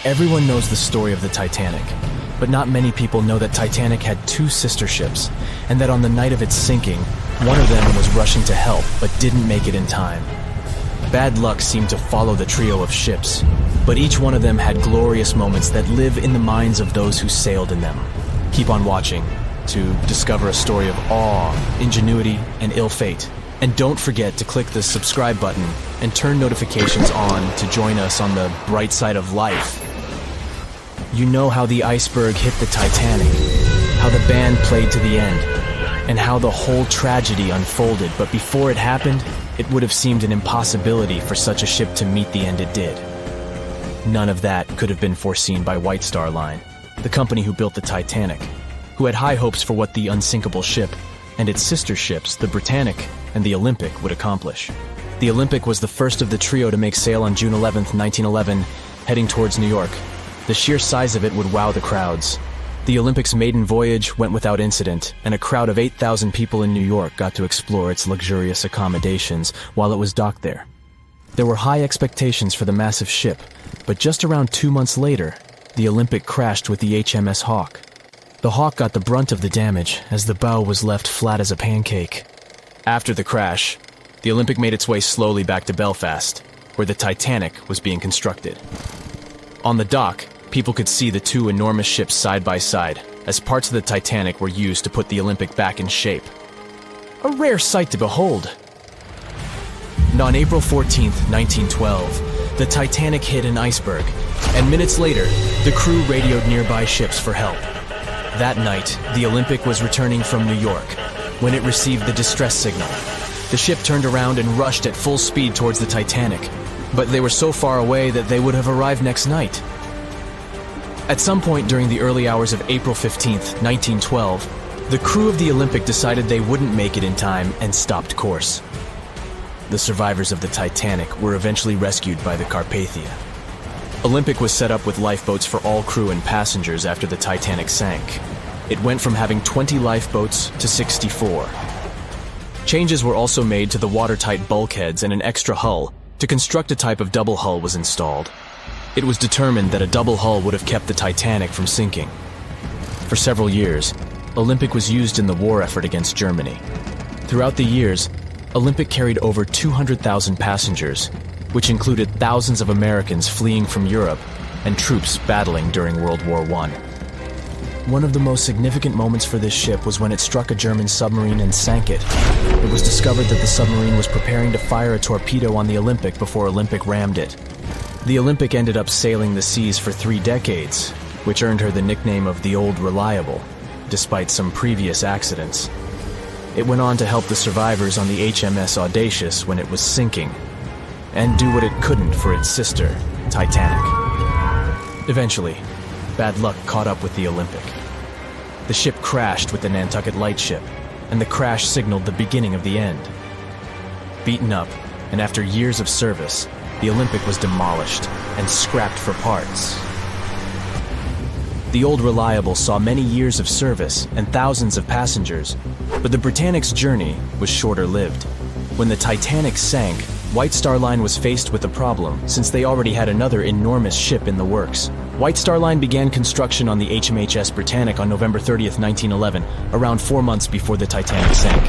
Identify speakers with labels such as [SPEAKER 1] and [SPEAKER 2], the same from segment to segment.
[SPEAKER 1] Everyone knows the story of the Titanic, but not many people know that Titanic had two sister ships, and that on the night of its sinking, one of them was rushing to help but didn't make it in time. Bad luck seemed to follow the trio of ships, but each one of them had glorious moments that live in the minds of those who sailed in them. Keep on watching to discover a story of awe, ingenuity, and ill fate. And don't forget to click the subscribe button and turn notifications on to join us on the bright side of life. You know how the iceberg hit the Titanic, how the band played to the end, and how the whole tragedy unfolded, but before it happened, it would have seemed an impossibility for such a ship to meet the end it did. None of that could have been foreseen by White Star Line, the company who built the Titanic, who had high hopes for what the unsinkable ship and its sister ships, the Britannic and the Olympic, would accomplish. The Olympic was the first of the trio to make sail on June 11, 1911, heading towards New York. The sheer size of it would wow the crowds. The Olympic's maiden voyage went without incident, and a crowd of 8,000 people in New York got to explore its luxurious accommodations while it was docked there. There were high expectations for the massive ship, but just around 2 months later, the Olympic crashed with the HMS Hawke. The Hawke got the brunt of the damage, as the bow was left flat as a pancake. After the crash, the Olympic made its way slowly back to Belfast, where the Titanic was being constructed. On the dock, people could see the two enormous ships side by side, as parts of the Titanic were used to put the Olympic back in shape. A rare sight to behold. And on April 14, 1912, the Titanic hit an iceberg, and minutes later, the crew radioed nearby ships for help. That night, the Olympic was returning from New York when it received the distress signal. The ship turned around and rushed at full speed towards the Titanic, but they were so far away that they would have arrived next night. At some point during the early hours of April 15, 1912, the crew of the Olympic decided they wouldn't make it in time and stopped course. The survivors of the Titanic were eventually rescued by the Carpathia. Olympic was set up with lifeboats for all crew and passengers after the Titanic sank. It went from having 20 lifeboats to 64. Changes were also made to the watertight bulkheads, and an extra hull to construct a type of double hull was installed. It was determined that a double hull would have kept the Titanic from sinking. For several years, Olympic was used in the war effort against Germany. Throughout the years, Olympic carried over 200,000 passengers, which included thousands of Americans fleeing from Europe and troops battling during World War I. One of the most significant moments for this ship was when it struck a German submarine and sank it. It was discovered that the submarine was preparing to fire a torpedo on the Olympic before Olympic rammed it. The Olympic ended up sailing the seas for 3 decades, which earned her the nickname of the Old Reliable, despite some previous accidents. It went on to help the survivors on the HMS Audacious when it was sinking, and do what it couldn't for its sister, Titanic. Eventually, bad luck caught up with the Olympic. The ship crashed with the Nantucket Lightship, and the crash signaled the beginning of the end. Beaten up, and after years of service, the Olympic was demolished and scrapped for parts. The Old Reliable saw many years of service and thousands of passengers, but the Britannic's journey was shorter-lived. When the Titanic sank, White Star Line was faced with a problem, since they already had another enormous ship in the works. White Star Line began construction on the HMHS Britannic on November 30th, 1911, around 4 months before the Titanic sank.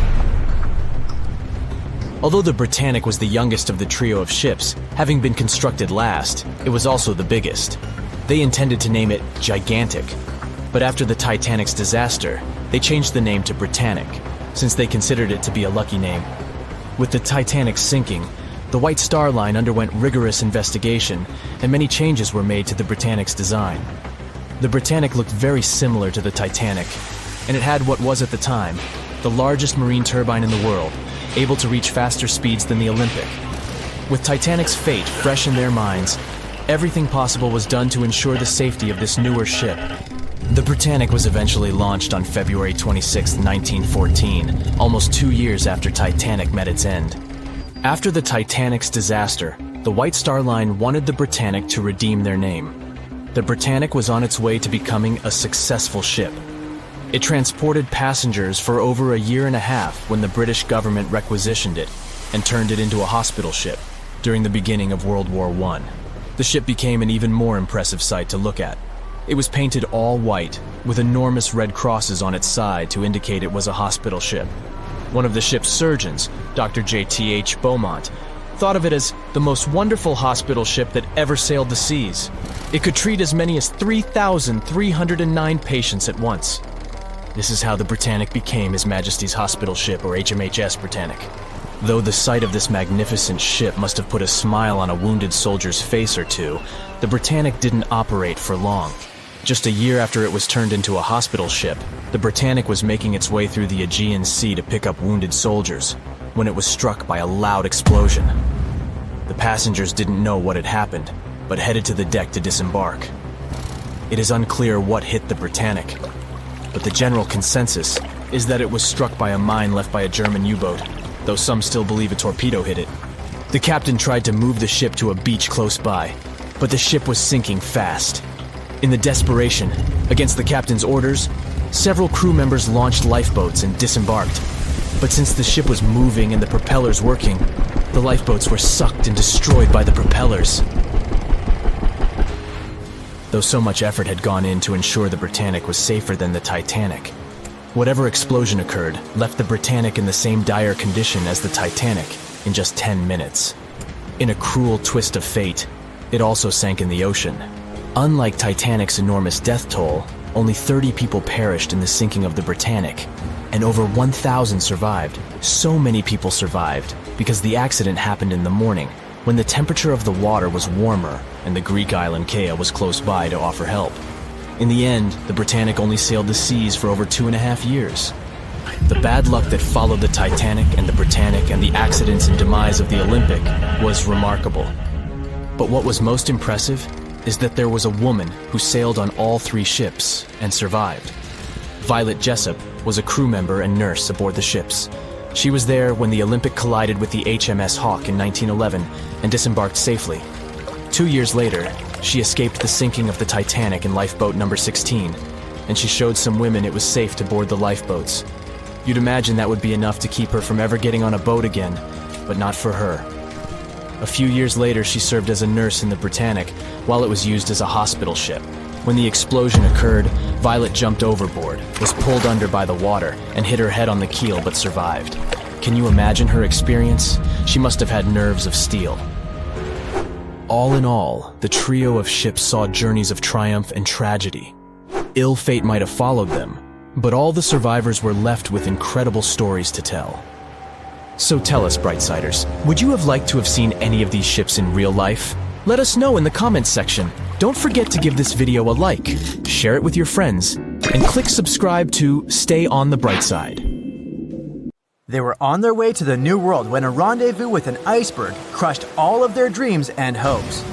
[SPEAKER 1] Although the Britannic was the youngest of the trio of ships, having been constructed last, it was also the biggest. They intended to name it Gigantic, but after the Titanic's disaster, they changed the name to Britannic, since they considered it to be a lucky name. With the Titanic sinking, the White Star Line underwent rigorous investigation, and many changes were made to the Britannic's design. The Britannic looked very similar to the Titanic, and it had what was at the time the largest marine turbine in the world, able to reach faster speeds than the Olympic. With Titanic's fate fresh in their minds, everything possible was done to ensure the safety of this newer ship. The Britannic was eventually launched on February 26, 1914, almost 2 years after Titanic met its end. After the Titanic's disaster, the White Star Line wanted the Britannic to redeem their name. The Britannic was on its way to becoming a successful ship. It transported passengers for over a year and a half when the British government requisitioned it and turned it into a hospital ship during the beginning of World War I. The ship became an even more impressive sight to look at. It was painted all white, with enormous red crosses on its side to indicate it was a hospital ship. One of the ship's surgeons, Dr. J.T.H. Beaumont, thought of it as the most wonderful hospital ship that ever sailed the seas. It could treat as many as 3,309 patients at once. This is how the Britannic became His Majesty's hospital ship, or HMHS Britannic. Though the sight of this magnificent ship must have put a smile on a wounded soldier's face or two, the Britannic didn't operate for long. Just a year after it was turned into a hospital ship, the Britannic was making its way through the Aegean Sea to pick up wounded soldiers, when it was struck by a loud explosion. The passengers didn't know what had happened, but headed to the deck to disembark. It is unclear what hit the Britannic, but the general consensus is that it was struck by a mine left by a German U-boat, though some still believe a torpedo hit it. The captain tried to move the ship to a beach close by, but the ship was sinking fast. In the desperation, against the captain's orders, several crew members launched lifeboats and disembarked. But since the ship was moving and the propellers working, the lifeboats were sucked and destroyed by the propellers. Though so much effort had gone in to ensure the Britannic was safer than the Titanic, whatever explosion occurred left the Britannic in the same dire condition as the Titanic in just 10 minutes. In a cruel twist of fate, it also sank in the ocean. Unlike Titanic's enormous death toll, only 30 people perished in the sinking of the Britannic, and over 1,000 survived. So many people survived because the accident happened in the morning, when the temperature of the water was warmer and the Greek island Kea was close by to offer help. In the end, the Britannic only sailed the seas for over 2.5 years. The bad luck that followed the Titanic and the Britannic and the accidents and demise of the Olympic was remarkable. But what was most impressive is that there was a woman who sailed on all 3 ships and survived. Violet Jessup was a crew member and nurse aboard the ships. She was there when the Olympic collided with the HMS Hawk in 1911 and disembarked safely. 2 years later, she escaped the sinking of the Titanic in lifeboat number 16, and she showed some women it was safe to board the lifeboats. You'd imagine that would be enough to keep her from ever getting on a boat again, but not for her. A few years later, she served as a nurse in the Britannic while it was used as a hospital ship. When the explosion occurred, Violet jumped overboard, was pulled under by the water, and hit her head on the keel but survived. Can you imagine her experience? She must have had nerves of steel. All in all, the trio of ships saw journeys of triumph and tragedy. Ill fate might have followed them, but all the survivors were left with incredible stories to tell. So tell us, Brightsiders, would you have liked to have seen any of these ships in real life? Let us know in the comments section. Don't forget to give this video a like, share it with your friends, and click subscribe to stay on the bright side.
[SPEAKER 2] They were on their way to the New World when a rendezvous with an iceberg crushed all of their dreams and hopes.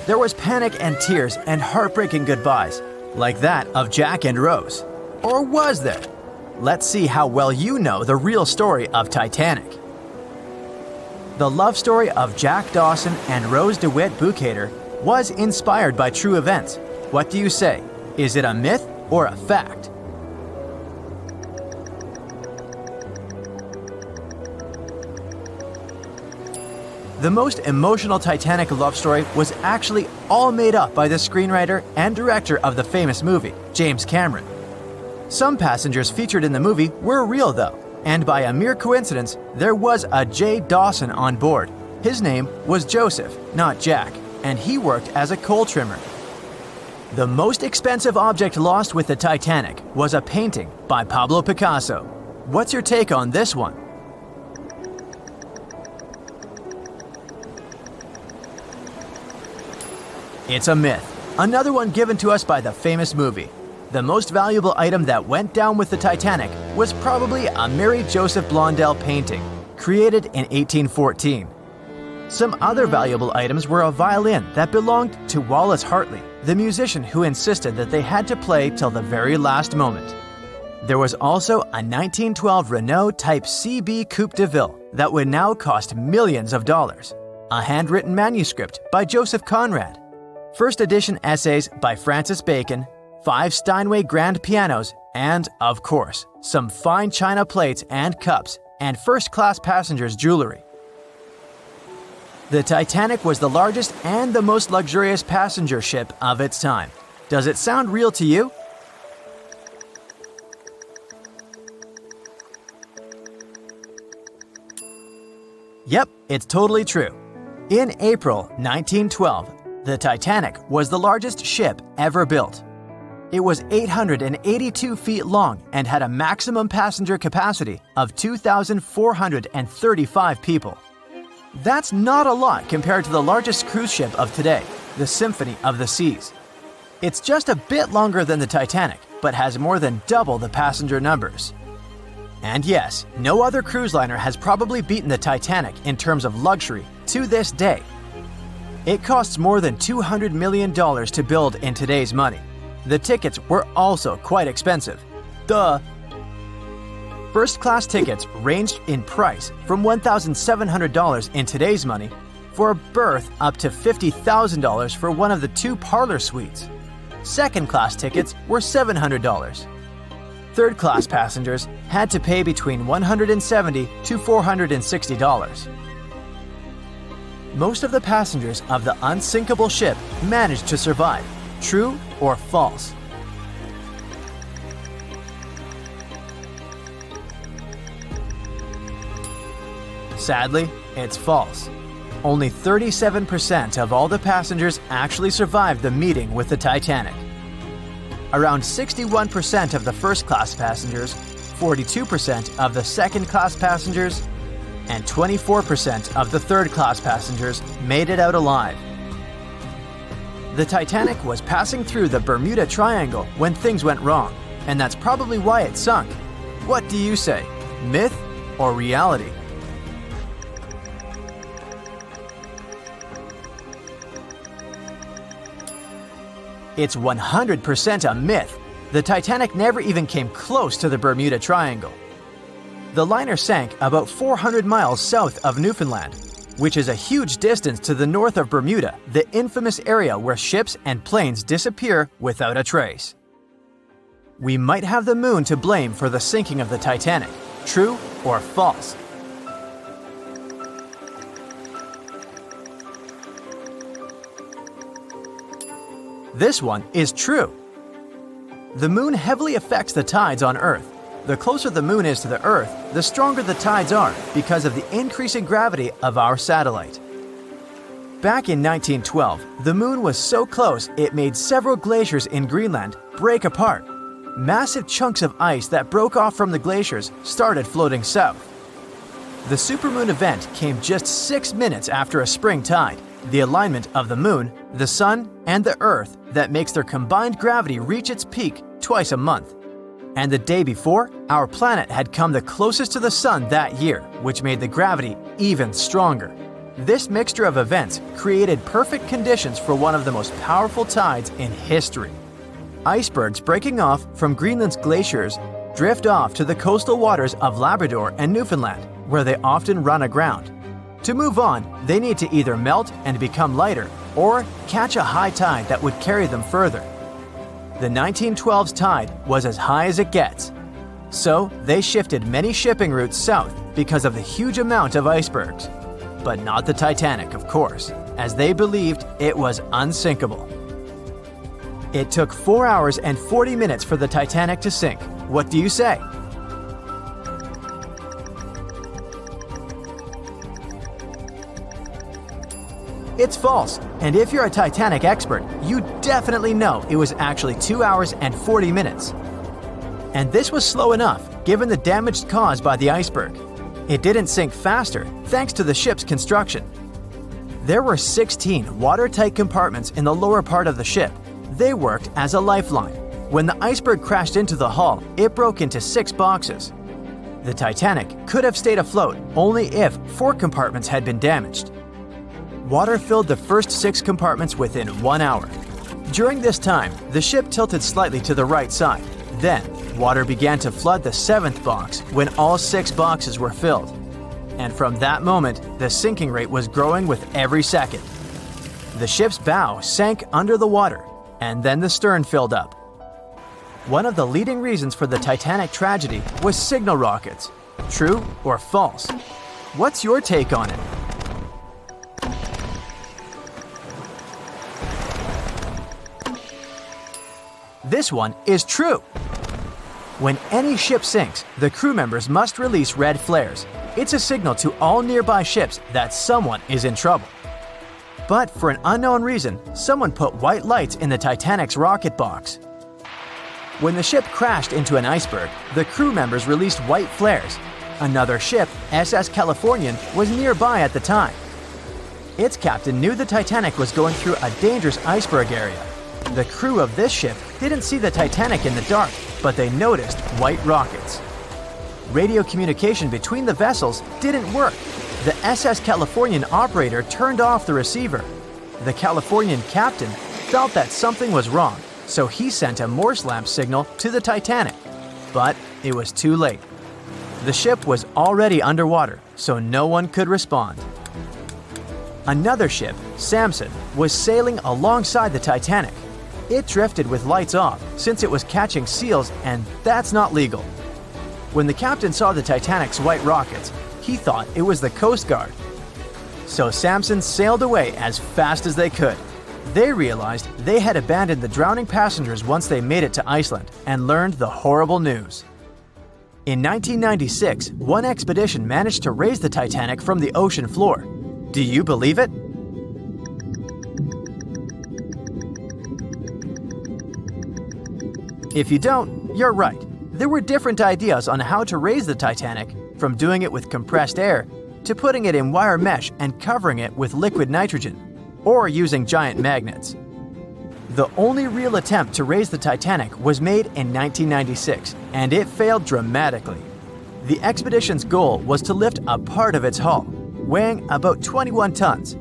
[SPEAKER 2] There was panic and tears and heartbreaking goodbyes, like that of Jack and Rose. Or was there? Let's see how well you know the real story of Titanic. The love story of Jack Dawson and Rose DeWitt Bukater was inspired by true events. What do you say? Is it a myth or a fact? The most emotional Titanic love story was actually all made up by the screenwriter and director of the famous movie, James Cameron. Some passengers featured in the movie were real though, and by a mere coincidence, there was a J. Dawson on board. His name was Joseph, not Jack, and he worked as a coal trimmer. The most expensive object lost with the Titanic was a painting by Pablo Picasso. What's your take on this one? It's a myth. Another one given to us by the famous movie. The most valuable item that went down with the Titanic was probably a Mary Joseph Blondell painting, created in 1814. Some other valuable items were a violin that belonged to Wallace Hartley, the musician who insisted that they had to play till the very last moment. There was also a 1912 Renault Type CB Coupe de Ville that would now cost millions of dollars, a handwritten manuscript by Joseph Conrad, first edition essays by Francis Bacon, 5 Steinway grand pianos, and, of course, some fine china plates and cups and first-class passengers' jewelry. The Titanic was the largest and the most luxurious passenger ship of its time. Does it sound real to you? Yep, it's totally true. In April 1912, the Titanic was the largest ship ever built. It was 882 feet long and had a maximum passenger capacity of 2,435 people. That's not a lot compared to the largest cruise ship of today, the Symphony of the Seas. It's just a bit longer than the Titanic, but has more than double the passenger numbers. And yes, no other cruise liner has probably beaten the Titanic in terms of luxury to this day. It costs more than $200 million to build in today's money. The tickets were also quite expensive. Duh! First-class tickets ranged in price from $1,700 in today's money for a berth up to $50,000 for one of the 2 parlor suites. Second-class tickets were $700. Third-class passengers had to pay between $170 to $460. Most of the passengers of the unsinkable ship managed to survive. True or false? Sadly, it's false. Only 37% of all the passengers actually survived the meeting with the Titanic. Around 61% of the first-class passengers, 42% of the second-class passengers, and 24% of the third-class passengers made it out alive. The Titanic was passing through the Bermuda Triangle when things went wrong, and that's probably why it sunk. What do you say? Myth or reality? It's 100% a myth. The Titanic never even came close to the Bermuda Triangle. The liner sank about 400 miles south of Newfoundland, which is a huge distance to the north of Bermuda, the infamous area where ships and planes disappear without a trace. We might have the moon to blame for the sinking of the Titanic. True or false? This one is true. The moon heavily affects the tides on Earth. The closer the moon is to the Earth, the stronger the tides are because of the increasing gravity of our satellite. Back in 1912, the moon was so close it made several glaciers in Greenland break apart. Massive chunks of ice that broke off from the glaciers started floating south. The supermoon event came just 6 minutes after a spring tide, the alignment of the moon, the sun, and the Earth that makes their combined gravity reach its peak twice a month. And the day before, our planet had come the closest to the sun that year, which made the gravity even stronger. This mixture of events created perfect conditions for one of the most powerful tides in history. Icebergs breaking off from Greenland's glaciers drift off to the coastal waters of Labrador and Newfoundland, where they often run aground. To move on, they need to either melt and become lighter or catch a high tide that would carry them further. The 1912's tide was as high as it gets. So they shifted many shipping routes south because of the huge amount of icebergs. But not the Titanic, of course, as they believed it was unsinkable. It took 4 hours and 40 minutes for the Titanic to sink. What do you say? It's false, and if you're a Titanic expert, you definitely know it was actually 2 hours and 40 minutes. And this was slow enough, given the damage caused by the iceberg. It didn't sink faster, thanks to the ship's construction. There were 16 watertight compartments in the lower part of the ship. They worked as a lifeline. When the iceberg crashed into the hull, it broke into 6 boxes. The Titanic could have stayed afloat only if 4 compartments had been damaged. Water filled the first 6 compartments within 1 hour. During this time, the ship tilted slightly to the right side. Then, water began to flood the 7th box when all 6 boxes were filled. And from that moment, the sinking rate was growing with every second. The ship's bow sank under the water, and then the stern filled up. One of the leading reasons for the Titanic tragedy was signal rockets. True or false? What's your take on it? This one is true. When any ship sinks, the crew members must release red flares. It's a signal to all nearby ships that someone is in trouble. But for an unknown reason, someone put white lights in the Titanic's rocket box. When the ship crashed into an iceberg, the crew members released white flares. Another ship, SS Californian, was nearby at the time. Its captain knew the Titanic was going through a dangerous iceberg area. The crew of this ship didn't see the Titanic in the dark, but they noticed white rockets. Radio communication between the vessels didn't work. The SS Californian operator turned off the receiver. The Californian captain felt that something was wrong, so he sent a Morse lamp signal to the Titanic. But it was too late. The ship was already underwater, so no one could respond. Another ship, Samson, was sailing alongside the Titanic. It drifted with lights off since it was catching seals, and that's not legal. When the captain saw the Titanic's white rockets, he thought it was the Coast Guard. So Samson sailed away as fast as they could. They realized they had abandoned the drowning passengers once they made it to Iceland and learned the horrible news. In 1996, one expedition managed to raise the Titanic from the ocean floor. Do you believe it? If you don't, you're right. There were different ideas on how to raise the Titanic, from doing it with compressed air to putting it in wire mesh and covering it with liquid nitrogen, or using giant magnets. The only real attempt to raise the Titanic was made in 1996, and it failed dramatically. The expedition's goal was to lift a part of its hull, weighing about 21 tons.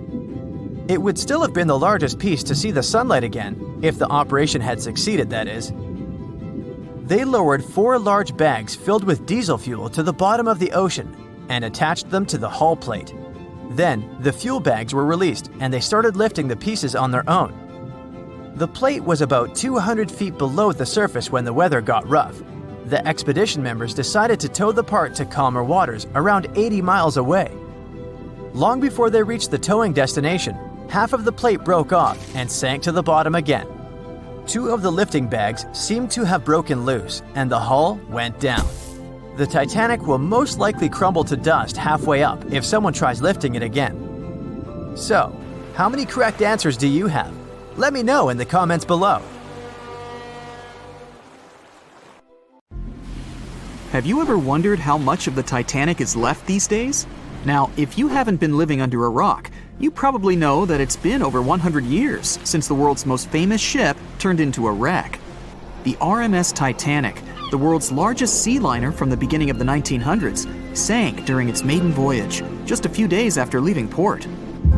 [SPEAKER 2] It would still have been the largest piece to see the sunlight again, if the operation had succeeded, that is. They lowered 4 large bags filled with diesel fuel to the bottom of the ocean and attached them to the hull plate. Then, the fuel bags were released and they started lifting the pieces on their own. The plate was about 200 feet below the surface when the weather got rough. The expedition members decided to tow the part to calmer waters around 80 miles away. Long before they reached the towing destination, half of the plate broke off and sank to the bottom again. 2 of the lifting bags seemed to have broken loose and the hull went down. The Titanic will most likely crumble to dust halfway up if someone tries lifting it again. So, how many correct answers do you have? Let me know in the comments below.
[SPEAKER 3] Have you ever wondered how much of the Titanic is left these days? Now, if you haven't been living under a rock, you probably know that it's been over 100 years since the world's most famous ship turned into a wreck. The RMS Titanic, the world's largest sea liner from the beginning of the 1900s, sank during its maiden voyage, just a few days after leaving port.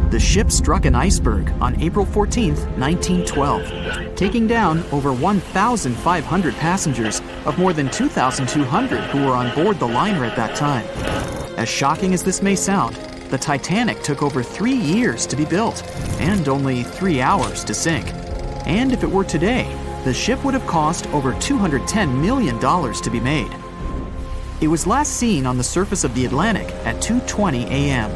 [SPEAKER 3] The ship struck an iceberg on April 14, 1912, taking down over 1,500 passengers of more than 2,200 who were on board the liner at that time. As shocking as this may sound, the Titanic took over 3 years to be built and only 3 hours to sink. And if it were today, the ship would have cost over $210 million to be made. It was last seen on the surface of the Atlantic at 2:20 a.m.,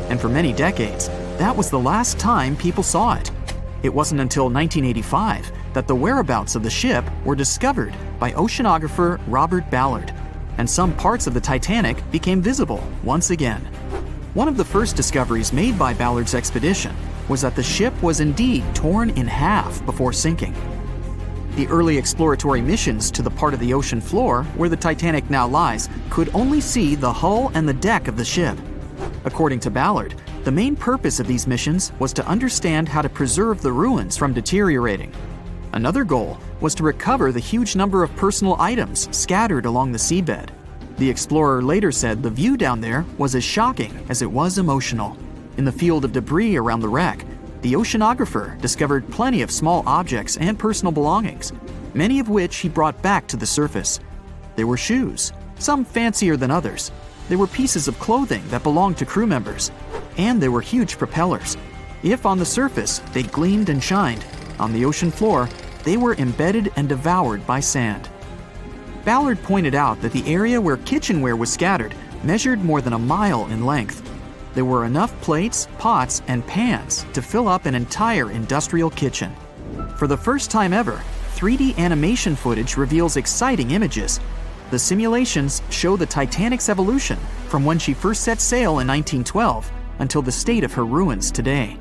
[SPEAKER 3] and for many decades, that was the last time people saw it. It wasn't until 1985 that the whereabouts of the ship were discovered by oceanographer Robert Ballard, and some parts of the Titanic became visible once again. One of the first discoveries made by Ballard's expedition was that the ship was indeed torn in half before sinking. The early exploratory missions to the part of the ocean floor where the Titanic now lies could only see the hull and the deck of the ship. According to Ballard, the main purpose of these missions was to understand how to preserve the ruins from deteriorating. Another goal was to recover the huge number of personal items scattered along the seabed. The explorer later said the view down there was as shocking as it was emotional. In the field of debris around the wreck, the oceanographer discovered plenty of small objects and personal belongings, many of which he brought back to the surface. There were shoes, some fancier than others. There were pieces of clothing that belonged to crew members, and there were huge propellers. If on the surface they gleamed and shined, on the ocean floor they were embedded and devoured by sand. Ballard pointed out that the area where kitchenware was scattered measured more than a mile in length. There were enough plates, pots, and pans to fill up an entire industrial kitchen. For the first time ever, 3D animation footage reveals exciting images. The simulations show the Titanic's evolution from when she first set sail in 1912 until the state of her ruins today.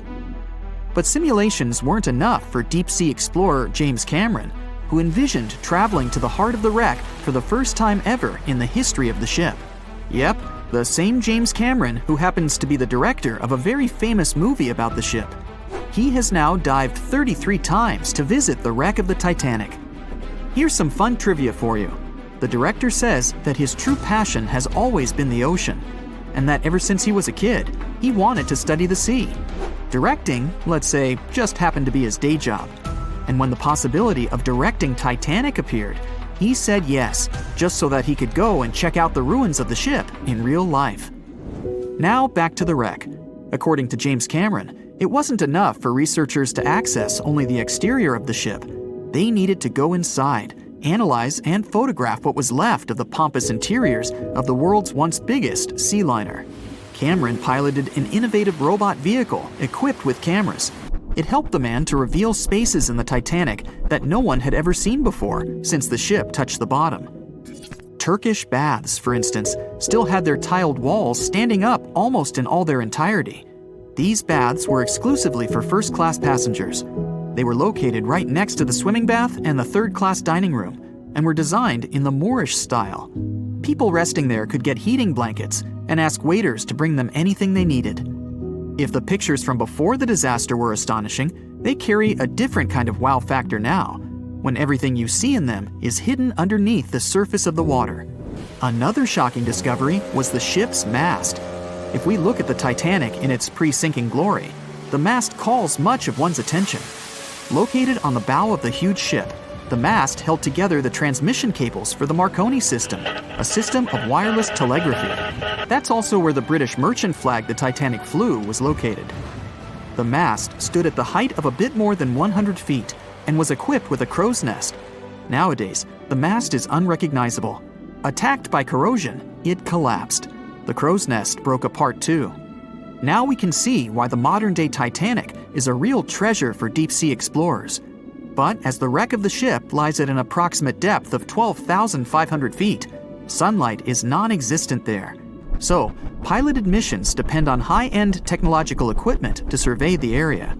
[SPEAKER 3] But simulations weren't enough for deep-sea explorer James Cameron, who envisioned traveling to the heart of the wreck for the first time ever in the history of the ship. Yep, the same James Cameron who happens to be the director of a very famous movie about the ship. He has now dived 33 times to visit the wreck of the Titanic. Here's some fun trivia for you. The director says that his true passion has always been the ocean, and that ever since he was a kid, he wanted to study the sea. Directing, let's say, just happened to be his day job. And when the possibility of directing Titanic appeared, he said yes, just so that he could go and check out the ruins of the ship in real life. Now back to the wreck. According to James Cameron, it wasn't enough for researchers to access only the exterior of the ship. They needed to go inside, analyze and photograph what was left of the pompous interiors of the world's once biggest sea liner. Cameron piloted an innovative robot vehicle equipped with cameras. It helped the man to reveal spaces in the Titanic that no one had ever seen before since the ship touched the bottom. Turkish baths, for instance, still had their tiled walls standing up almost in all their entirety. These baths were exclusively for first-class passengers. They were located right next to the swimming bath and the third-class dining room, and were designed in the Moorish style. People resting there could get heating blankets and ask waiters to bring them anything they needed. If the pictures from before the disaster were astonishing, they carry a different kind of wow factor now, when everything you see in them is hidden underneath the surface of the water. Another shocking discovery was the ship's mast. If we look at the Titanic in its pre-sinking glory, the mast calls much of one's attention. Located on the bow of the huge ship, the mast held together the transmission cables for the Marconi system, a system of wireless telegraphy. That's also where the British merchant flag the Titanic flew was located. The mast stood at the height of a bit more than 100 feet and was equipped with a crow's nest. Nowadays, the mast is unrecognizable. Attacked by corrosion, it collapsed. The crow's nest broke apart too. Now we can see why the modern-day Titanic is a real treasure for deep-sea explorers. But as the wreck of the ship lies at an approximate depth of 12,500 feet, sunlight is non-existent there. So, piloted missions depend on high-end technological equipment to survey the area.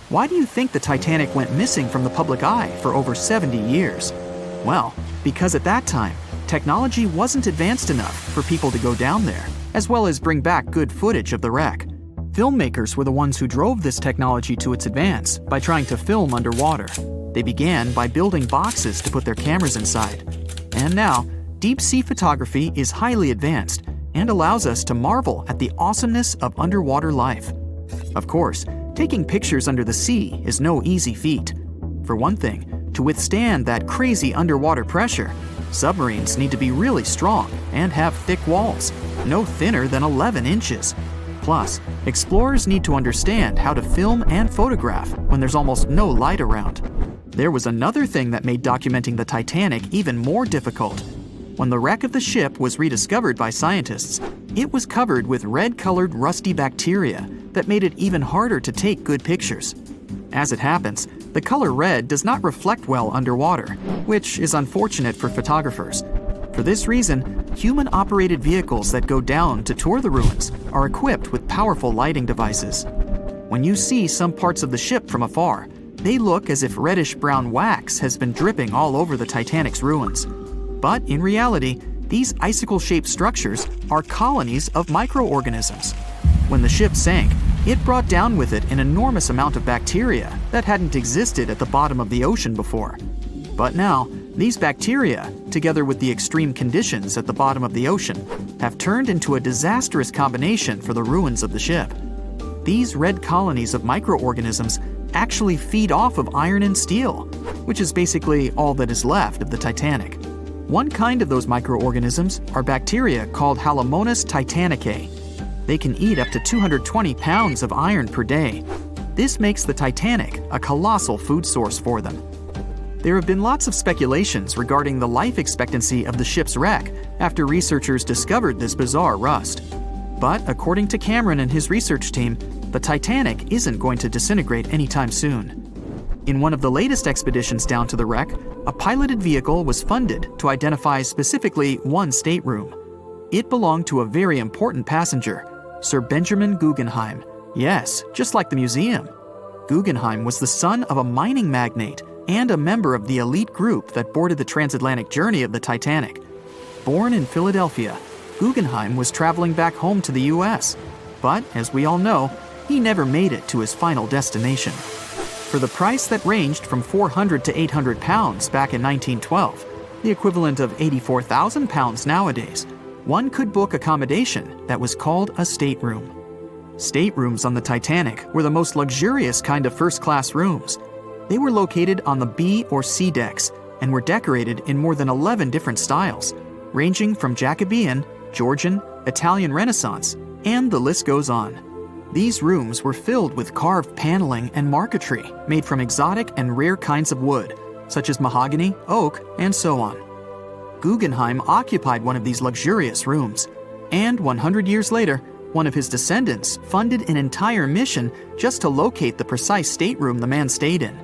[SPEAKER 3] Why do you think the Titanic went missing from the public eye for over 70 years? Well, because at that time, technology wasn't advanced enough for people to go down there, as well as bring back good footage of the wreck. Filmmakers were the ones who drove this technology to its advance by trying to film underwater. They began by building boxes to put their cameras inside. And now, deep-sea photography is highly advanced and allows us to marvel at the awesomeness of underwater life. Of course, taking pictures under the sea is no easy feat. For one thing, to withstand that crazy underwater pressure, submarines need to be really strong and have thick walls, no thinner than 11 inches. Plus, explorers need to understand how to film and photograph when there's almost no light around. There was another thing that made documenting the Titanic even more difficult. When the wreck of the ship was rediscovered by scientists, it was covered with red-colored rusty bacteria that made it even harder to take good pictures. As it happens, the color red does not reflect well underwater, which is unfortunate for photographers. For this reason, human-operated vehicles that go down to tour the ruins are equipped with powerful lighting devices. When you see some parts of the ship from afar, they look as if reddish-brown wax has been dripping all over the Titanic's ruins. But in reality, these icicle-shaped structures are colonies of microorganisms. When the ship sank, it brought down with it an enormous amount of bacteria that hadn't existed at the bottom of the ocean before. But now, these bacteria, together with the extreme conditions at the bottom of the ocean, have turned into a disastrous combination for the ruins of the ship. These red colonies of microorganisms actually feed off of iron and steel, which is basically all that is left of the Titanic. One kind of those microorganisms are bacteria called Halomonas titanicae. They can eat up to 220 pounds of iron per day. This makes the Titanic a colossal food source for them. There have been lots of speculations regarding the life expectancy of the ship's wreck after researchers discovered this bizarre rust. But according to Cameron and his research team, the Titanic isn't going to disintegrate anytime soon. In one of the latest expeditions down to the wreck, a piloted vehicle was funded to identify specifically one stateroom. It belonged to a very important passenger, Sir Benjamin Guggenheim. Yes, just like the museum. Guggenheim was the son of a mining magnate and a member of the elite group that boarded the transatlantic journey of the Titanic. Born in Philadelphia, Guggenheim was traveling back home to the US. But, as we all know, he never made it to his final destination. For the price that ranged from 400 to 800 pounds back in 1912, the equivalent of 84,000 pounds nowadays, one could book accommodation that was called a stateroom. Staterooms on the Titanic were the most luxurious kind of first-class rooms. They were located on the B or C decks and were decorated in more than 11 different styles, ranging from Jacobean, Georgian, Italian Renaissance, and the list goes on. These rooms were filled with carved paneling and marquetry made from exotic and rare kinds of wood, such as mahogany, oak, and so on. Guggenheim occupied one of these luxurious rooms, and 100 years later, one of his descendants funded an entire mission just to locate the precise stateroom the man stayed in.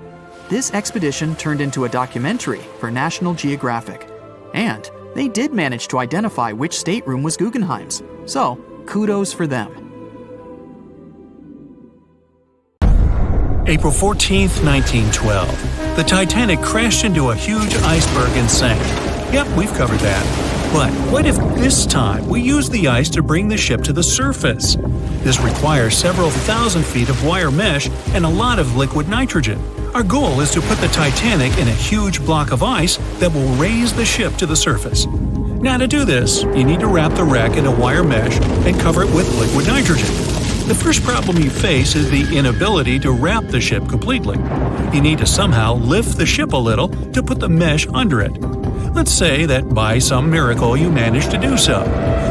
[SPEAKER 3] This expedition turned into a documentary for National Geographic, and they did manage to identify which stateroom was Guggenheim's, so kudos for them.
[SPEAKER 4] April 14, 1912. The Titanic crashed into a huge iceberg and sank. Yep, we've covered that. But what if this time we use the ice to bring the ship to the surface? This requires several thousand feet of wire mesh and a lot of liquid nitrogen. Our goal is to put the Titanic in a huge block of ice that will raise the ship to the surface. Now to do this, you need to wrap the wreck in a wire mesh and cover it with liquid nitrogen. The first problem you face is the inability to wrap the ship completely. You need to somehow lift the ship a little to put the mesh under it. Let's say that by some miracle you manage to do so.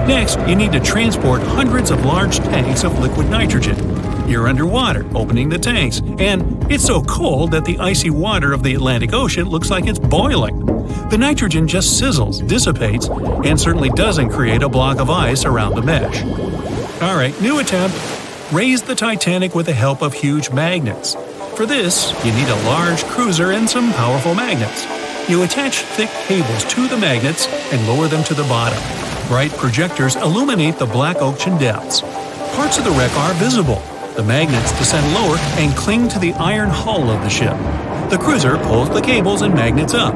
[SPEAKER 4] Next, you need to transport hundreds of large tanks of liquid nitrogen. You're underwater, opening the tanks, and it's so cold that the icy water of the Atlantic Ocean looks like it's boiling. The nitrogen just sizzles, dissipates, and certainly doesn't create a block of ice around the mesh. Alright, new attempt. Raise the Titanic with the help of huge magnets. For this, you need a large cruiser and some powerful magnets. You attach thick cables to the magnets and lower them to the bottom. Bright projectors illuminate the black ocean depths. Parts of the wreck are visible. The magnets descend lower and cling to the iron hull of the ship. The cruiser pulls the cables and magnets up.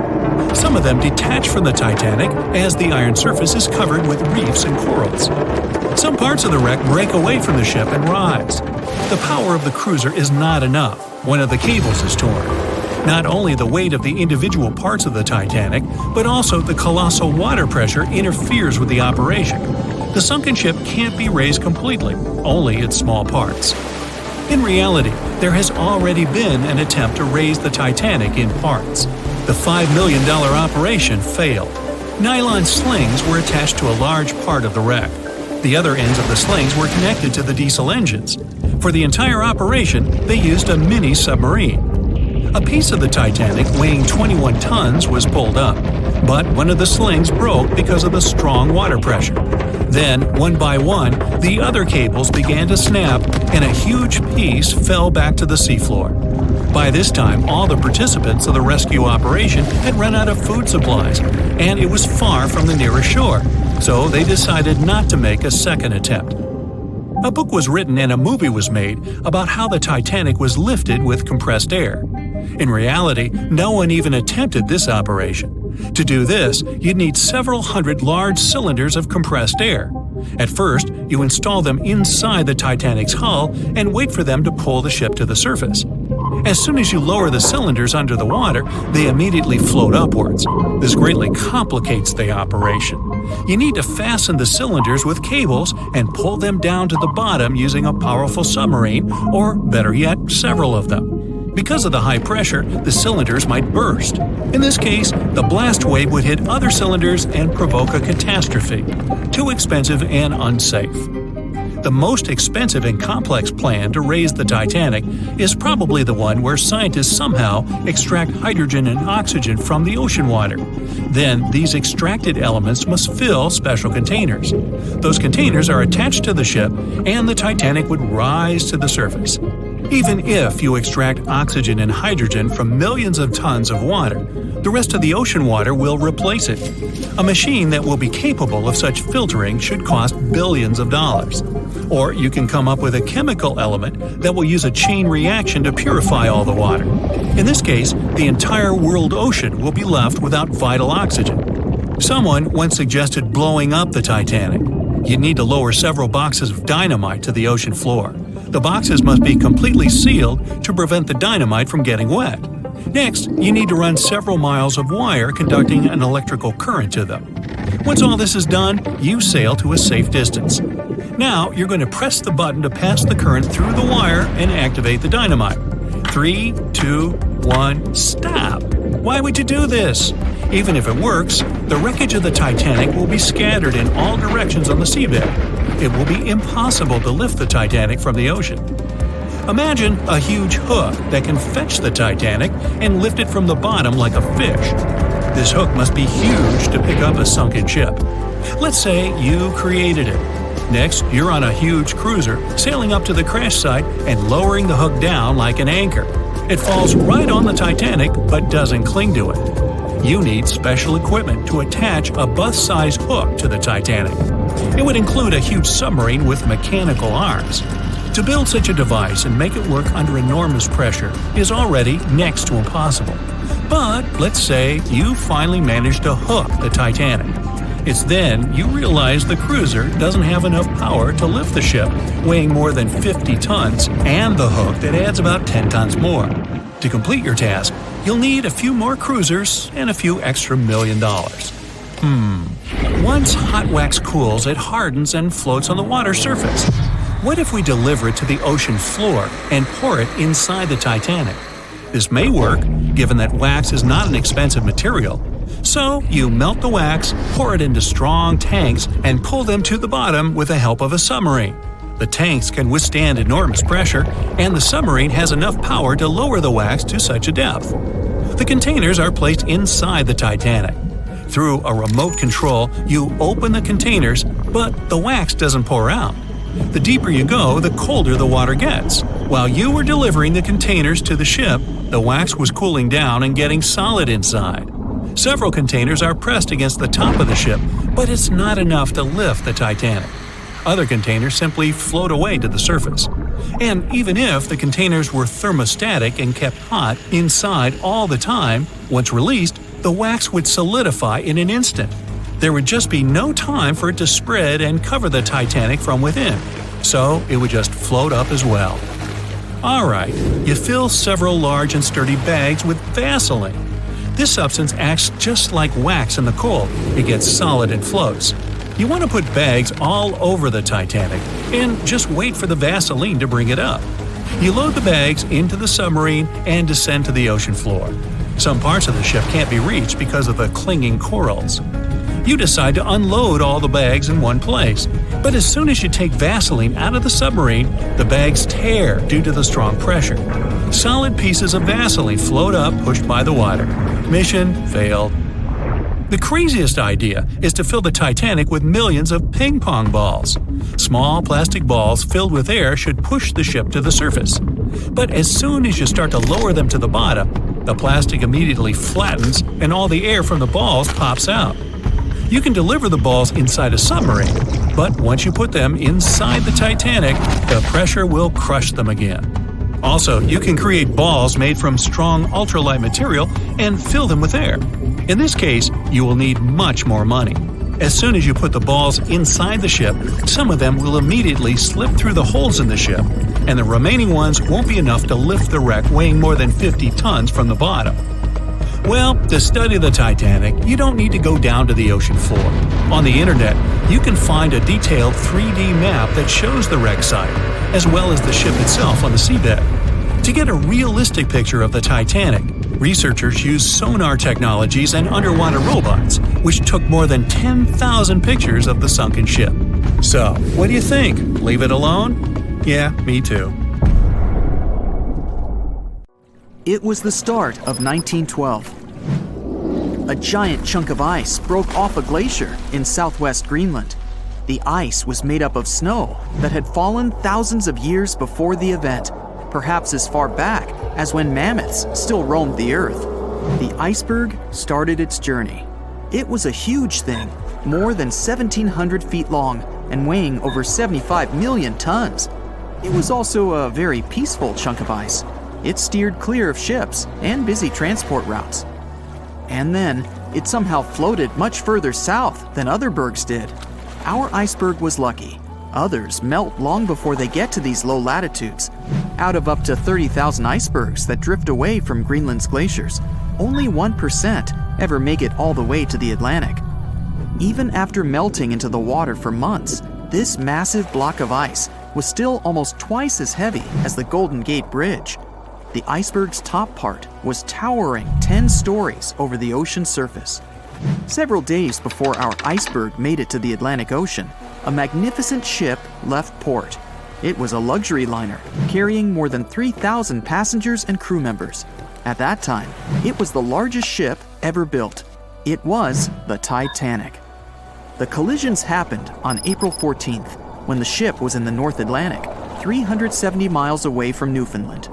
[SPEAKER 4] Some of them detach from the Titanic as the iron surface is covered with reefs and corals. Some parts of the wreck break away from the ship and rise. The power of the cruiser is not enough. One of the cables is torn. Not only the weight of the individual parts of the Titanic, but also the colossal water pressure interferes with the operation. The sunken ship can't be raised completely, only its small parts. In reality, there has already been an attempt to raise the Titanic in parts. The $5 million operation failed. Nylon slings were attached to a large part of the wreck. The other ends of the slings were connected to the diesel engines. For the entire operation, they used a mini submarine. A piece of the Titanic weighing 21 tons was pulled up, but one of the slings broke because of the strong water pressure. Then, one by one, the other cables began to snap, and a huge piece fell back to the seafloor. By this time, all the participants of the rescue operation had run out of food supplies, and it was far from the nearest shore, so they decided not to make a second attempt. A book was written and a movie was made about how the Titanic was lifted with compressed air. In reality, no one even attempted this operation. To do this, you'd need several hundred large cylinders of compressed air. At first, you install them inside the Titanic's hull and wait for them to pull the ship to the surface. As soon as you lower the cylinders under the water, they immediately float upwards. This greatly complicates the operation. You need to fasten the cylinders with cables and pull them down to the bottom using a powerful submarine, or better yet, several of them. Because of the high pressure, the cylinders might burst. In this case, the blast wave would hit other cylinders and provoke a catastrophe. Too expensive and unsafe. The most expensive and complex plan to raise the Titanic is probably the one where scientists somehow extract hydrogen and oxygen from the ocean water. Then, these extracted elements must fill special containers. Those containers are attached to the ship, and the Titanic would rise to the surface. Even if you extract oxygen and hydrogen from millions of tons of water, the rest of the ocean water will replace it. A machine that will be capable of such filtering should cost billions of dollars. Or you can come up with a chemical element that will use a chain reaction to purify all the water. In this case, the entire world ocean will be left without vital oxygen. Someone once suggested blowing up the Titanic. You'd need to lower several boxes of dynamite to the ocean floor. The boxes must be completely sealed to prevent the dynamite from getting wet. Next, you need to run several miles of wire conducting an electrical current to them. Once all this is done, you sail to a safe distance. Now, you're going to press the button to pass the current through the wire and activate the dynamite. 3, 2, 1, stop! Why would you do this? Even if it works, the wreckage of the Titanic will be scattered in all directions on the seabed. It will be impossible to lift the Titanic from the ocean. Imagine a huge hook that can fetch the Titanic and lift it from the bottom like a fish. This hook must be huge to pick up a sunken ship. Let's say you created it. Next, you're on a huge cruiser, sailing up to the crash site and lowering the hook down like an anchor. It falls right on the Titanic but doesn't cling to it. You need special equipment to attach a bus-sized hook to the Titanic. It would include a huge submarine with mechanical arms. To build such a device and make it work under enormous pressure is already next to impossible. But let's say you finally managed to hook the Titanic. It's then you realize the cruiser doesn't have enough power to lift the ship, weighing more than 50 tons, and the hook that adds about 10 tons more. To complete your task, you'll need a few more cruisers and a few extra $1 million. Once hot wax cools, it hardens and floats on the water surface. What if we deliver it to the ocean floor and pour it inside the Titanic? This may work, given that wax is not an expensive material. So you melt the wax, pour it into strong tanks, and pull them to the bottom with the help of a submarine. The tanks can withstand enormous pressure, and the submarine has enough power to lower the wax to such a depth. The containers are placed inside the Titanic. Through a remote control, you open the containers, but the wax doesn't pour out. The deeper you go, the colder the water gets. While you were delivering the containers to the ship, the wax was cooling down and getting solid inside. Several containers are pressed against the top of the ship, but it's not enough to lift the Titanic. Other containers simply float away to the surface. And even if the containers were thermostatic and kept hot inside all the time, once released, the wax would solidify in an instant. There would just be no time for it to spread and cover the Titanic from within, so it would just float up as well. Alright, you fill several large and sturdy bags with Vaseline. This substance acts just like wax in the cold. It gets solid and floats. You want to put bags all over the Titanic and just wait for the Vaseline to bring it up. You load the bags into the submarine and descend to the ocean floor. Some parts of the ship can't be reached because of the clinging corals. You decide to unload all the bags in one place, but as soon as you take Vaseline out of the submarine, the bags tear due to the strong pressure. Solid pieces of Vaseline float up, pushed by the water. Mission failed. The craziest idea is to fill the Titanic with millions of ping pong balls. Small plastic balls filled with air should push the ship to the surface. But as soon as you start to lower them to the bottom, the plastic immediately flattens and all the air from the balls pops out. You can deliver the balls inside a submarine, but once you put them inside the Titanic, the pressure will crush them again. Also, you can create balls made from strong ultralight material and fill them with air. In this case, you will need much more money. As soon as you put the balls inside the ship, some of them will immediately slip through the holes in the ship, and the remaining ones won't be enough to lift the wreck weighing more than 50 tons from the bottom. Well, to study the Titanic, you don't need to go down to the ocean floor. On the internet, you can find a detailed 3D map that shows the wreck site, as well as the ship itself on the seabed. To get a realistic picture of the Titanic, researchers used sonar technologies and underwater robots, which took more than 10,000 pictures of the sunken ship. So, what do you think? Leave it alone? Yeah, me too.
[SPEAKER 3] It was the start of 1912. A giant chunk of ice broke off a glacier in southwest Greenland. The ice was made up of snow that had fallen thousands of years before the event. perhaps as far back as when mammoths still roamed the earth. The iceberg started its journey. It was a huge thing, more than 1,700 feet long and weighing over 75 million tons. It was also a very peaceful chunk of ice. It steered clear of ships and busy transport routes. And then, it somehow floated much further south than other bergs did. Our iceberg was lucky. Others melt long before they get to these low latitudes. Out of up to 30,000 icebergs that drift away from Greenland's glaciers, only 1% ever make it all the way to the Atlantic. Even after melting into the water for months, this massive block of ice was still almost twice as heavy as the Golden Gate Bridge. The iceberg's top part was towering 10 stories over the ocean's surface. Several days before our iceberg made it to the Atlantic Ocean, a magnificent ship left port. It was a luxury liner carrying more than 3,000 passengers and crew members. At that time, it was the largest ship ever built. It was the Titanic. The collisions happened on April 14th, when the ship was in the North Atlantic, 370 miles away from Newfoundland.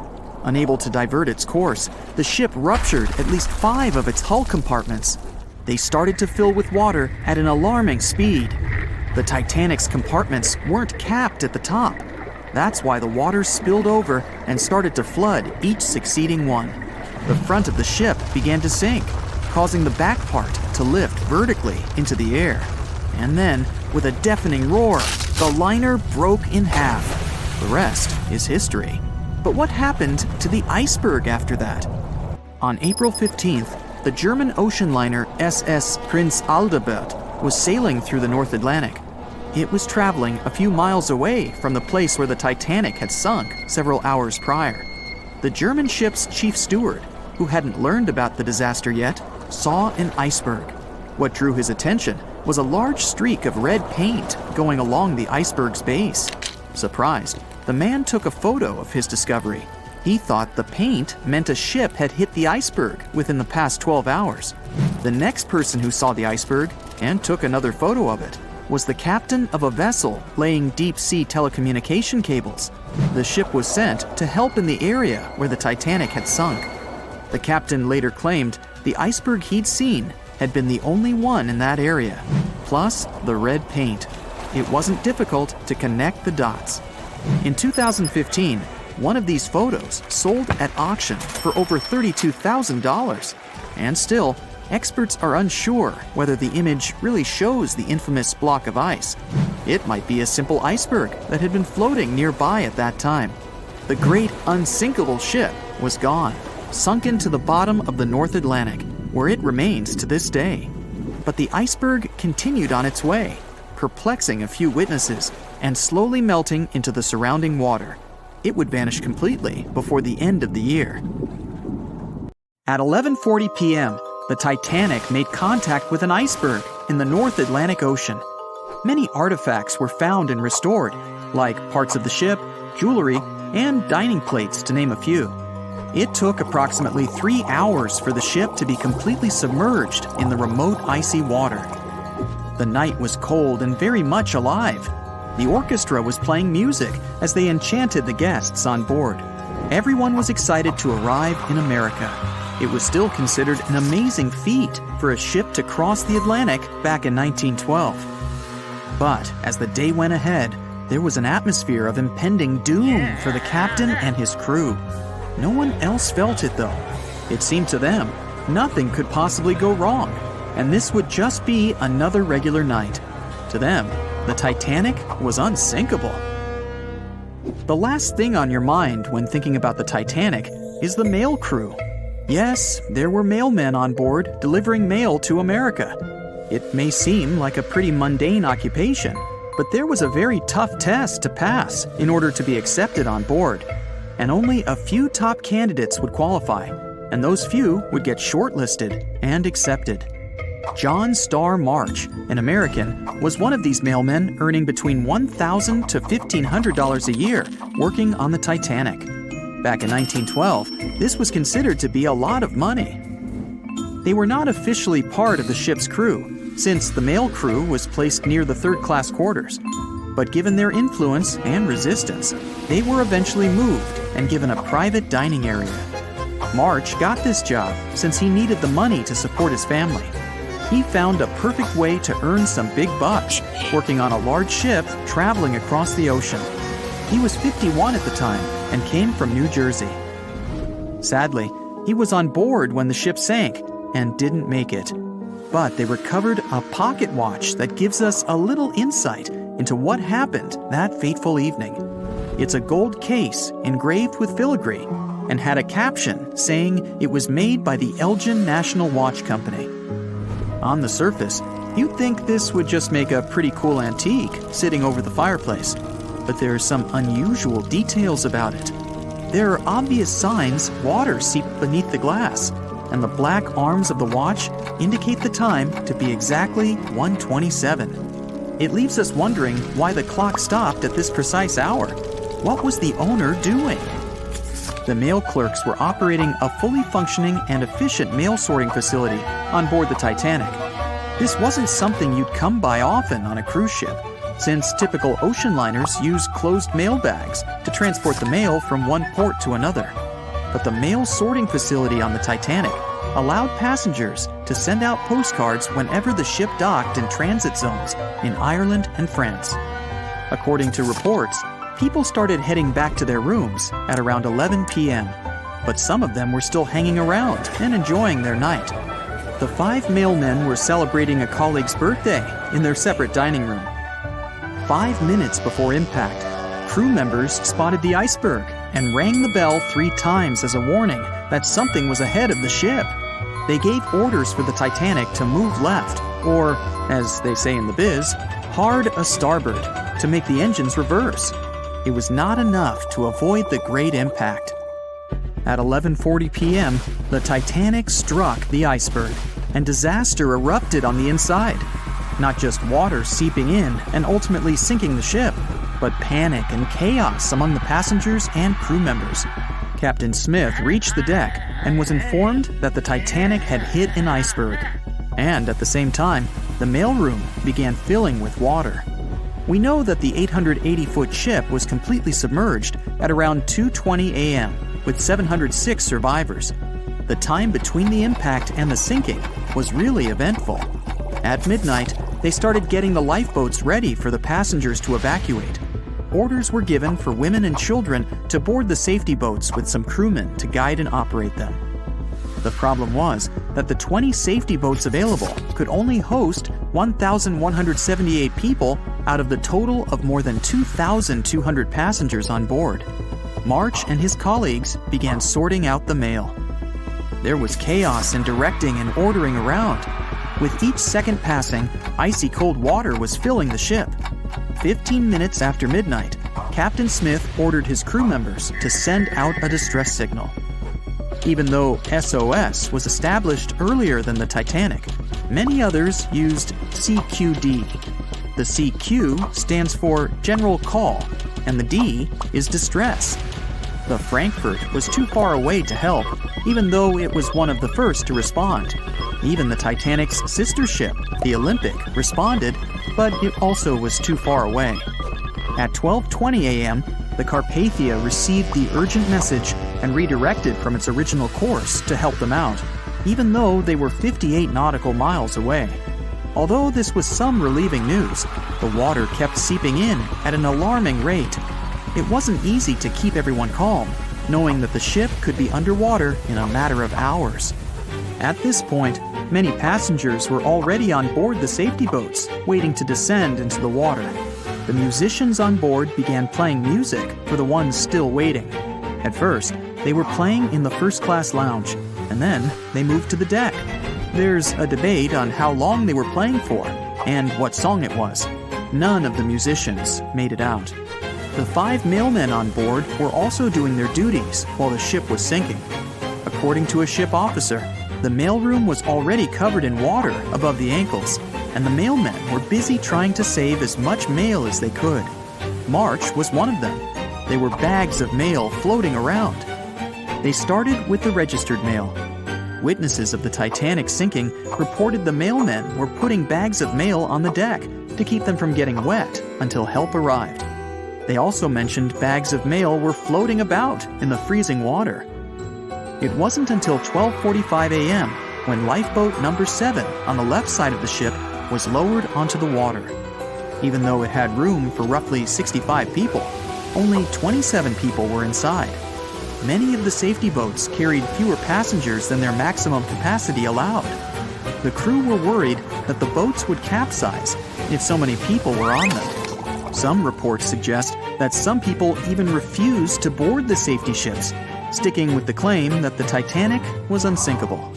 [SPEAKER 3] Unable to divert its course, the ship ruptured at least 5 of its hull compartments. They started to fill with water at an alarming speed. The Titanic's compartments weren't capped at the top. That's why the water spilled over and started to flood each succeeding one. The front of the ship began to sink, causing the back part to lift vertically into the air. And then, with a deafening roar, the liner broke in half. The rest is history. But what happened to the iceberg after that? On April 15th, the German ocean liner SS Prinz Adalbert was sailing through the North Atlantic. It was traveling a few miles away from the place where the Titanic had sunk several hours prior. The German ship's chief steward, who hadn't learned about the disaster yet, saw an iceberg. What drew his attention was a large streak of red paint going along the iceberg's base. Surprised, the man took a photo of his discovery. He thought the paint meant a ship had hit the iceberg within the past 12 hours. The next person who saw the iceberg and took another photo of it was the captain of a vessel laying deep-sea telecommunication cables. The ship was sent to help in the area where the Titanic had sunk. The captain later claimed the iceberg he'd seen had been the only one in that area, plus the red paint. It wasn't difficult to connect the dots. In 2015, one of these photos sold at auction for over $32,000. And still, experts are unsure whether the image really shows the infamous block of ice. It might be a simple iceberg that had been floating nearby at that time. The great unsinkable ship was gone, sunken to the bottom of the North Atlantic, where it remains to this day. But the iceberg continued on its way, perplexing a few witnesses and slowly melting into the surrounding water. It would vanish completely before the end of the year. At 11:40 p.m., the Titanic made contact with an iceberg in the North Atlantic Ocean. Many artifacts were found and restored, like parts of the ship, jewelry, and dining plates, to name a few. It took approximately 3 hours for the ship to be completely submerged in the remote icy water. The night was cold and very much alive. The orchestra was playing music as they enchanted the guests on board. Everyone was excited to arrive in America. It was still considered an amazing feat for a ship to cross the Atlantic back in 1912. But as the day went ahead, there was an atmosphere of impending doom for the captain and his crew. No one else felt it, though. It seemed to them nothing could possibly go wrong, and this would just be another regular night. To them, the Titanic was unsinkable. The last thing on your mind when thinking about the Titanic is the mail crew. Yes, there were mailmen on board delivering mail to America. It may seem like a pretty mundane occupation, but there was a very tough test to pass in order to be accepted on board. And only a few top candidates would qualify, and those few would get shortlisted and accepted. John Starr March, an American, was one of these mailmen earning between $1,000 to $1,500 a year working on the Titanic. Back in 1912, this was considered to be a lot of money. They were not officially part of the ship's crew, since the mail crew was placed near the third-class quarters. But given their influence and resistance, they were eventually moved and given a private dining area. March got this job since he needed the money to support his family. He found a perfect way to earn some big bucks, working on a large ship traveling across the ocean. He was 51 at the time and came from New Jersey. Sadly, he was on board when the ship sank and didn't make it. But they recovered a pocket watch that gives us a little insight into what happened that fateful evening. It's a gold case engraved with filigree and had a caption saying it was made by the Elgin National Watch Company. On the surface, you'd think this would just make a pretty cool antique sitting over the fireplace, but there are some unusual details about it. There are obvious signs water seeped beneath the glass, and the black arms of the watch indicate the time to be exactly 1:27. It leaves us wondering why the clock stopped at this precise hour. What was the owner doing? The mail clerks were operating a fully functioning and efficient mail sorting facility on board the Titanic. This wasn't something you'd come by often on a cruise ship, since typical ocean liners use closed mail bags to transport the mail from one port to another. But the mail sorting facility on the Titanic allowed passengers to send out postcards whenever the ship docked in transit zones in Ireland and France. According to reports, people started heading back to their rooms at around 11 p.m., but some of them were still hanging around and enjoying their night. The 5 mailmen were celebrating a colleague's birthday in their separate dining room. 5 minutes before impact, crew members spotted the Iceberg and rang the bell 3 times as a warning that something was ahead of the ship. They gave orders for the Titanic to move left, or, as they say in the biz, hard a starboard, to make the engines reverse. It was not enough to avoid the great impact. At 11:40 p.m., the Titanic struck the iceberg, and disaster erupted on the inside. Not just water seeping in and ultimately sinking the ship, but panic and chaos among the passengers and crew members. Captain Smith reached the deck and was informed that the Titanic had hit an iceberg. And at the same time, the mailroom began filling with water. We know that the 880-foot ship was completely submerged at around 2:20 a.m., with 706 survivors. The time between the impact and the sinking was really eventful. At midnight, they started getting the lifeboats ready for the passengers to evacuate. Orders were given for women and children to board the safety boats with some crewmen to guide and operate them. The problem was that the 20 safety boats available could only host 1,178 people out of the total of more than 2,200 passengers on board. March and his colleagues began sorting out the mail. There was chaos in directing and ordering around. With each second passing, icy cold water was filling the ship. 15 minutes after midnight, Captain Smith ordered his crew members to send out a distress signal. Even though SOS was established earlier than the Titanic, many others used CQD. The CQ stands for General Call, and the D is Distress. The Frankfurt was too far away to help, even though it was one of the first to respond. Even the Titanic's sister ship, the Olympic, responded, but it also was too far away. At 12:20 a.m., the Carpathia received the urgent message and redirected from its original course to help them out, even though they were 58 nautical miles away. Although this was some relieving news, the water kept seeping in at an alarming rate. It wasn't easy to keep everyone calm, knowing that the ship could be underwater in a matter of hours. At this point, many passengers were already on board the safety boats, waiting to descend into the water. The musicians on board began playing music for the ones still waiting. At first, they were playing in the first-class lounge, and then they moved to the deck. There's a debate on how long they were playing for and what song it was. None of the musicians made it out. The 5 mailmen on board were also doing their duties while the ship was sinking. According to a ship officer, the mailroom was already covered in water above the ankles, and the mailmen were busy trying to save as much mail as they could. March was one of them. There were bags of mail floating around. They started with the registered mail. Witnesses of the Titanic sinking reported the mailmen were putting bags of mail on the deck, to keep them from getting wet until help arrived. They also mentioned bags of mail were floating about in the freezing water. It wasn't until 12:45 a.m. when lifeboat number 7 on the left side of the ship was lowered onto the water. Even though it had room for roughly 65 people, only 27 people were inside. Many of the safety boats carried fewer passengers than their maximum capacity allowed. The crew were worried that the boats would capsize if so many people were on them. Some reports suggest that some people even refused to board the safety ships, sticking with the claim that the Titanic was unsinkable.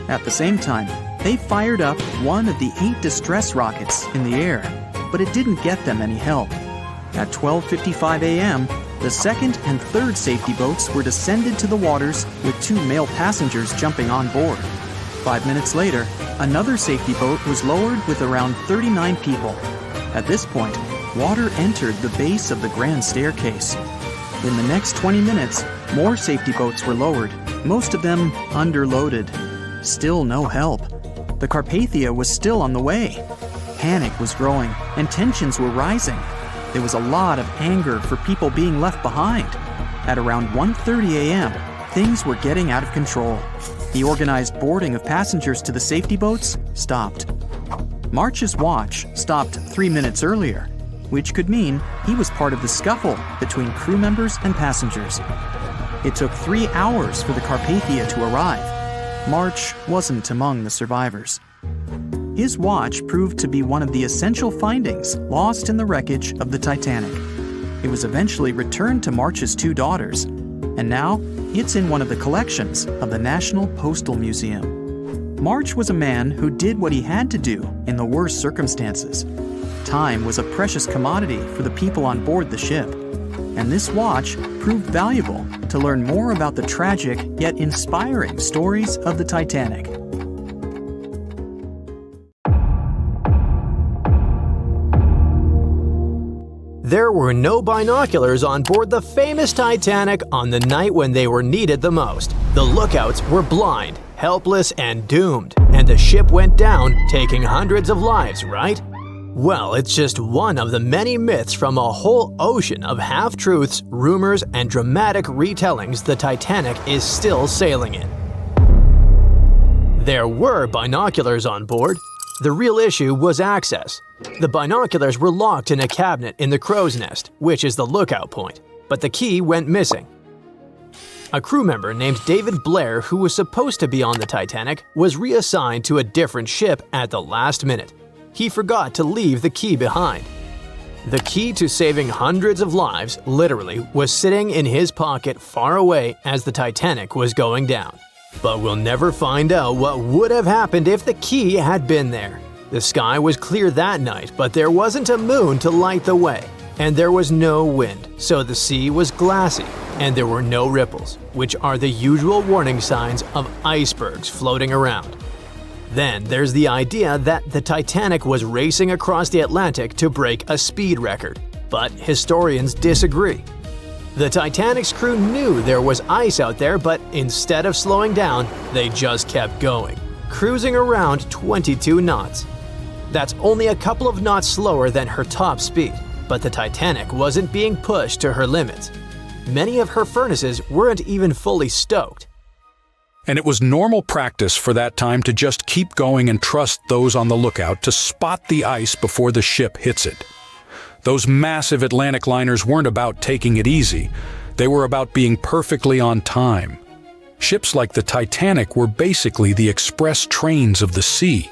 [SPEAKER 3] At the same time, they fired up one of the 8 distress rockets in the air, but it didn't get them any help. At 12:55 a.m., the second and third safety boats were descended to the waters with 2 male passengers jumping on board. 5 minutes later, another safety boat was lowered with around 39 people. At this point, water entered the base of the grand staircase. In the next 20 minutes, more safety boats were lowered, most of them underloaded. Still no help. The Carpathia was still on the way. Panic was growing and tensions were rising. There was a lot of anger for people being left behind. At around 1:30 a.m., things were getting out of control. The organized boarding of passengers to the safety boats stopped. March's watch stopped 3 minutes earlier, which could mean he was part of the scuffle between crew members and passengers. It took 3 hours for the Carpathia to arrive. March wasn't among the survivors. His watch proved to be one of the essential findings lost in the wreckage of the Titanic. It was eventually returned to March's 2 daughters, and now it's in one of the collections of the National Postal Museum. March was a man who did what he had to do in the worst circumstances. Time was a precious commodity for the people on board the ship, and this watch proved valuable to learn more about the tragic yet inspiring stories of the Titanic.
[SPEAKER 2] There were no binoculars on board the famous Titanic on the night when they were needed the most. The lookouts were blind, helpless, and doomed, and the ship went down, taking hundreds of lives, right? Well, it's just one of the many myths from a whole ocean of half-truths, rumors, and dramatic retellings the Titanic is still sailing in. There were binoculars on board. The real issue was access. The binoculars were locked in a cabinet in the crow's nest, which is the lookout point, but the key went missing. A crew member named David Blair, who was supposed to be on the Titanic, was reassigned to a different ship at the last minute. He forgot to leave the key behind. The key to saving hundreds of lives, literally, was sitting in his pocket far away as the Titanic was going down. But we'll never find out what would have happened if the key had been there. The sky was clear that night, but there wasn't a moon to light the way, and there was no wind, so the sea was glassy, and there were no ripples, which are the usual warning signs of icebergs floating around. Then there's the idea that the Titanic was racing across the Atlantic to break a speed record, but historians disagree. The Titanic's crew knew there was ice out there, but instead of slowing down, they just kept going, cruising around 22 knots. That's only a couple of knots slower than her top speed, but the Titanic wasn't being pushed to her limits. Many of her furnaces weren't even fully stoked.
[SPEAKER 5] And it was normal practice for that time to just keep going and trust those on the lookout to spot the ice before the ship hits it. Those massive Atlantic liners weren't about taking it easy. They were about being perfectly on time. Ships like the Titanic were basically the express trains of the sea,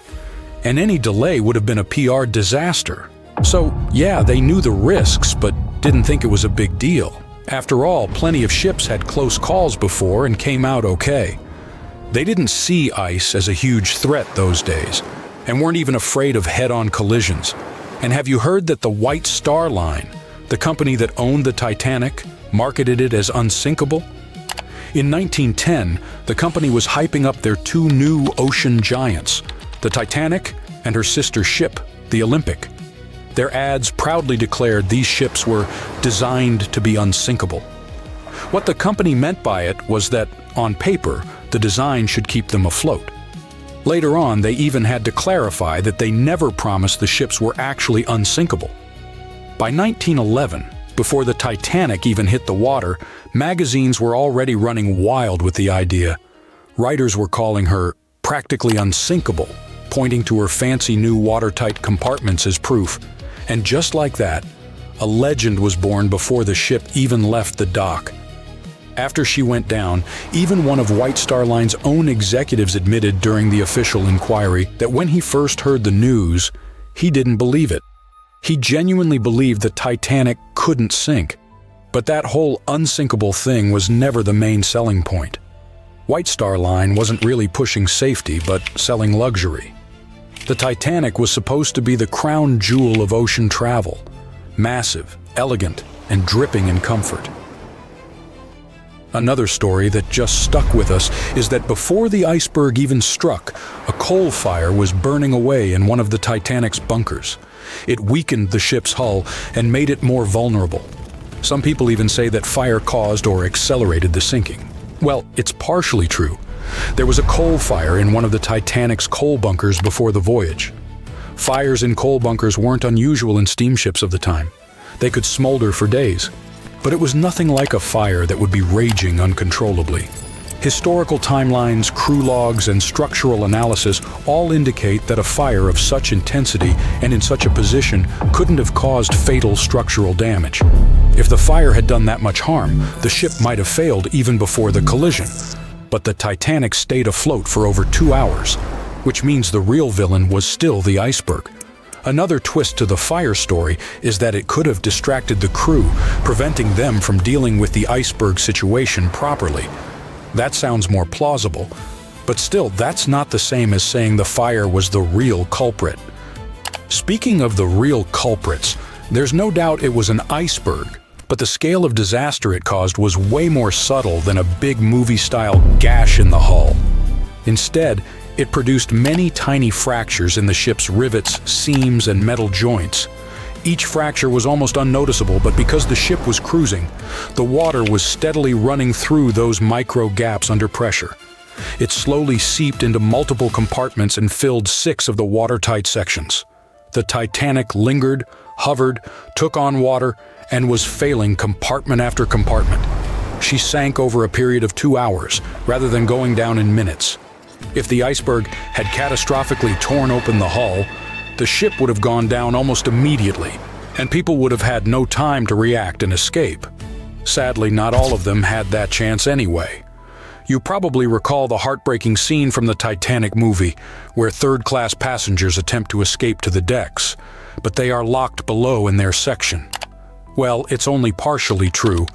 [SPEAKER 5] and any delay would have been a PR disaster. So, yeah, they knew the risks, but didn't think it was a big deal. After all, plenty of ships had close calls before and came out okay. They didn't see ice as a huge threat those days, and weren't even afraid of head-on collisions. And have you heard that the White Star Line, the company that owned the Titanic, marketed it as unsinkable? In 1910, the company was hyping up their 2 new ocean giants, the Titanic and her sister ship, the Olympic. Their ads proudly declared these ships were designed to be unsinkable. What the company meant by it was that, on paper, the design should keep them afloat. Later on, they even had to clarify that they never promised the ships were actually unsinkable. By 1911, before the Titanic even hit the water, magazines were already running wild with the idea. Writers were calling her practically unsinkable, pointing to her fancy new watertight compartments as proof. And just like that, a legend was born before the ship even left the dock. After she went down, even one of White Star Line's own executives admitted during the official inquiry that when he first heard the news, he didn't believe it. He genuinely believed the Titanic couldn't sink. But that whole unsinkable thing was never the main selling point. White Star Line wasn't really pushing safety, but selling luxury. The Titanic was supposed to be the crown jewel of ocean travel, massive, elegant, and dripping in comfort. Another story that just stuck with us is that before the Iceberg even struck, a coal fire was burning away in one of the Titanic's bunkers. It weakened the ship's hull and made it more vulnerable. Some people even say that fire caused or accelerated the sinking. Well, it's partially true. There was a coal fire in one of the Titanic's coal bunkers before the voyage. Fires in coal bunkers weren't unusual in steamships of the time. They could smolder for days. But it was nothing like a fire that would be raging uncontrollably. Historical timelines, crew logs, and structural analysis all indicate that a fire of such intensity and in such a position couldn't have caused fatal structural damage. If the fire had done that much harm, the ship might have failed even before the collision. But the Titanic stayed afloat for over 2 hours, which means the real villain was still the iceberg. Another twist to the fire story is that it could have distracted the crew, preventing them from dealing with the iceberg situation properly. That sounds more plausible, but still, that's not the same as saying the fire was the real culprit. Speaking of the real culprits, there's no doubt it was an iceberg, but the scale of disaster it caused was way more subtle than a big movie-style gash in the hull. Instead, it produced many tiny fractures in the ship's rivets, seams, and metal joints. Each fracture was almost unnoticeable, but because the ship was cruising, the water was steadily running through those micro gaps under pressure. It slowly seeped into multiple compartments and filled 6 of the watertight sections. The Titanic lingered, hovered, took on water, and was failing compartment after compartment. She sank over a period of 2 hours, rather than going down in minutes. If the iceberg had catastrophically torn open the hull, the ship would have gone down almost immediately, and people would have had no time to react and escape. Sadly, not all of them had that chance anyway. You probably recall the heartbreaking scene from the Titanic movie, where third-class passengers attempt to escape to the decks, but they are locked below in their section. Well, it's only partially true.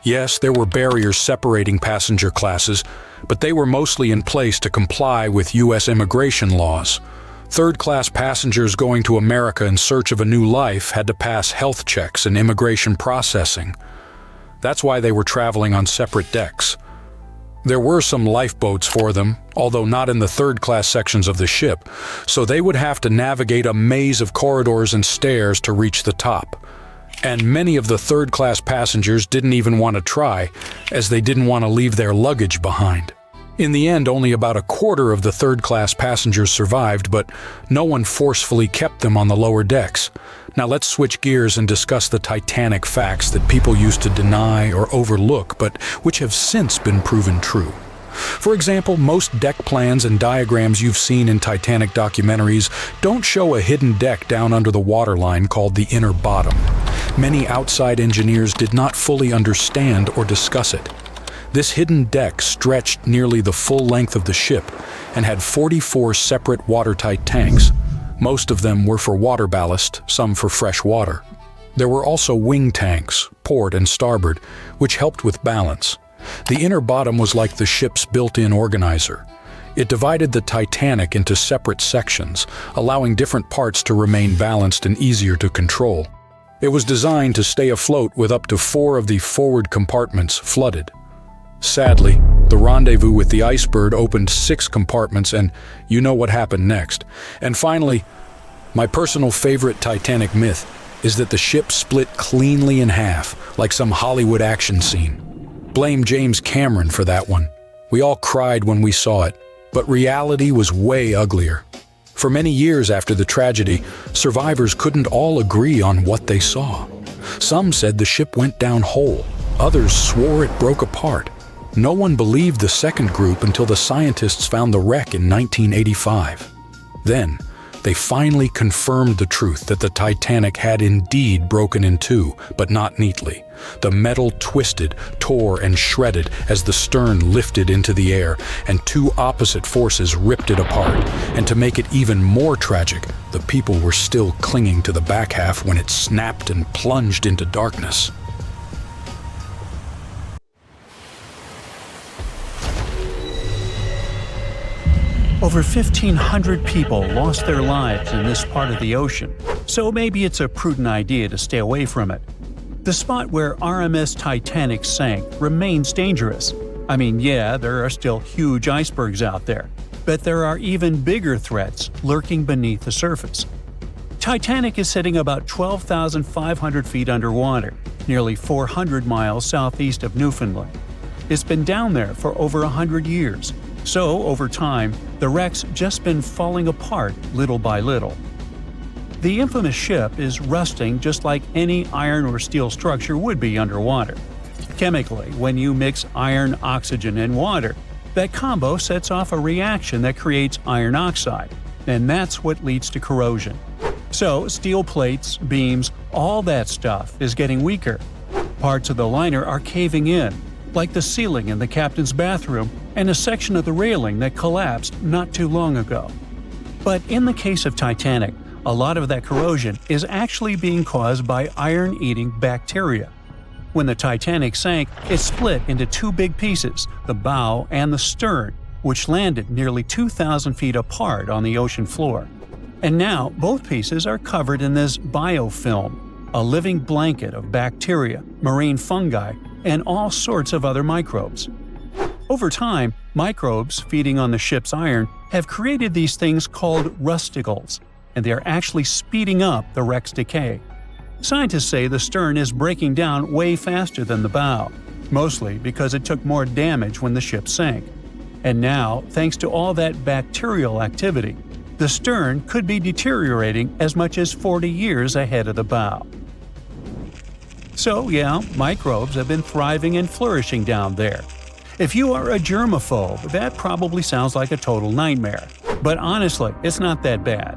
[SPEAKER 5] Yes, there were barriers separating passenger classes, but they were mostly in place to comply with U.S. immigration laws. Third-class passengers going to America in search of a new life had to pass health checks and immigration processing. That's why they were traveling on separate decks. There were some lifeboats for them, although not in the third-class sections of the ship, so they would have to navigate a maze of corridors and stairs to reach the top. And many of the third-class passengers didn't even want to try, as they didn't want to leave their luggage behind. In the end, only about a quarter of the third-class passengers survived, but no one forcefully kept them on the lower decks. Now let's switch gears and discuss the Titanic facts that people used to deny or overlook, but which have since been proven true. For example, most deck plans and diagrams you've seen in Titanic documentaries don't show a hidden deck down under the waterline called the inner bottom. Many outside engineers did not fully understand or discuss it. This hidden deck stretched nearly the full length of the ship and had 44 separate watertight tanks. Most of them were for water ballast, some for fresh water. There were also wing tanks, port and starboard, which helped with balance. The inner bottom was like the ship's built-in organizer. It divided the Titanic into separate sections, allowing different parts to remain balanced and easier to control. It was designed to stay afloat with up to 4 of the forward compartments flooded. Sadly, the rendezvous with the iceberg opened 6 compartments, and you know what happened next. And finally, my personal favorite Titanic myth is that the ship split cleanly in half, like some Hollywood action scene. Blame James Cameron for that one. We all cried when we saw it. But reality was way uglier. For many years after the tragedy, survivors couldn't all agree on what they saw. Some said the ship went down whole. Others swore it broke apart. No one believed the second group until the scientists found the wreck in 1985. Then, they finally confirmed the truth that the Titanic had indeed broken in two, but not neatly. The metal twisted, tore, and shredded as the stern lifted into the air, and two opposite forces ripped it apart. And to make it even more tragic, the people were still clinging to the back half when it snapped and plunged into darkness.
[SPEAKER 4] Over 1,500 people lost their lives in this part of the ocean, so maybe it's a prudent idea to stay away from it. The spot where RMS Titanic sank remains dangerous. I mean, yeah, there are still huge icebergs out there, but there are even bigger threats lurking beneath the surface. Titanic is sitting about 12,500 feet underwater, nearly 400 miles southeast of Newfoundland. It's been down there for over 100 years. So, over time, the wreck's just been falling apart little by little. The infamous ship is rusting just like any iron or steel structure would be underwater. Chemically, when you mix iron, oxygen, and water, that combo sets off a reaction that creates iron oxide, and that's what leads to corrosion. So, steel plates, beams, all that stuff is getting weaker. Parts of the liner are caving in, like the ceiling in the captain's bathroom and a section of the railing that collapsed not too long ago. But in the case of Titanic, a lot of that corrosion is actually being caused by iron-eating bacteria. When the Titanic sank, it split into two big pieces, the bow and the stern, which landed nearly 2,000 feet apart on the ocean floor. And now both pieces are covered in this biofilm, a living blanket of bacteria, marine fungi, and all sorts of other microbes. Over time, microbes feeding on the ship's iron have created these things called rusticles, and they are actually speeding up the wreck's decay. Scientists say the stern is breaking down way faster than the bow, mostly because it took more damage when the ship sank. And now, thanks to all that bacterial activity, the stern could be deteriorating as much as 40 years ahead of the bow. So yeah, microbes have been thriving and flourishing down there. If you are a germaphobe, that probably sounds like a total nightmare. But honestly, it's not that bad.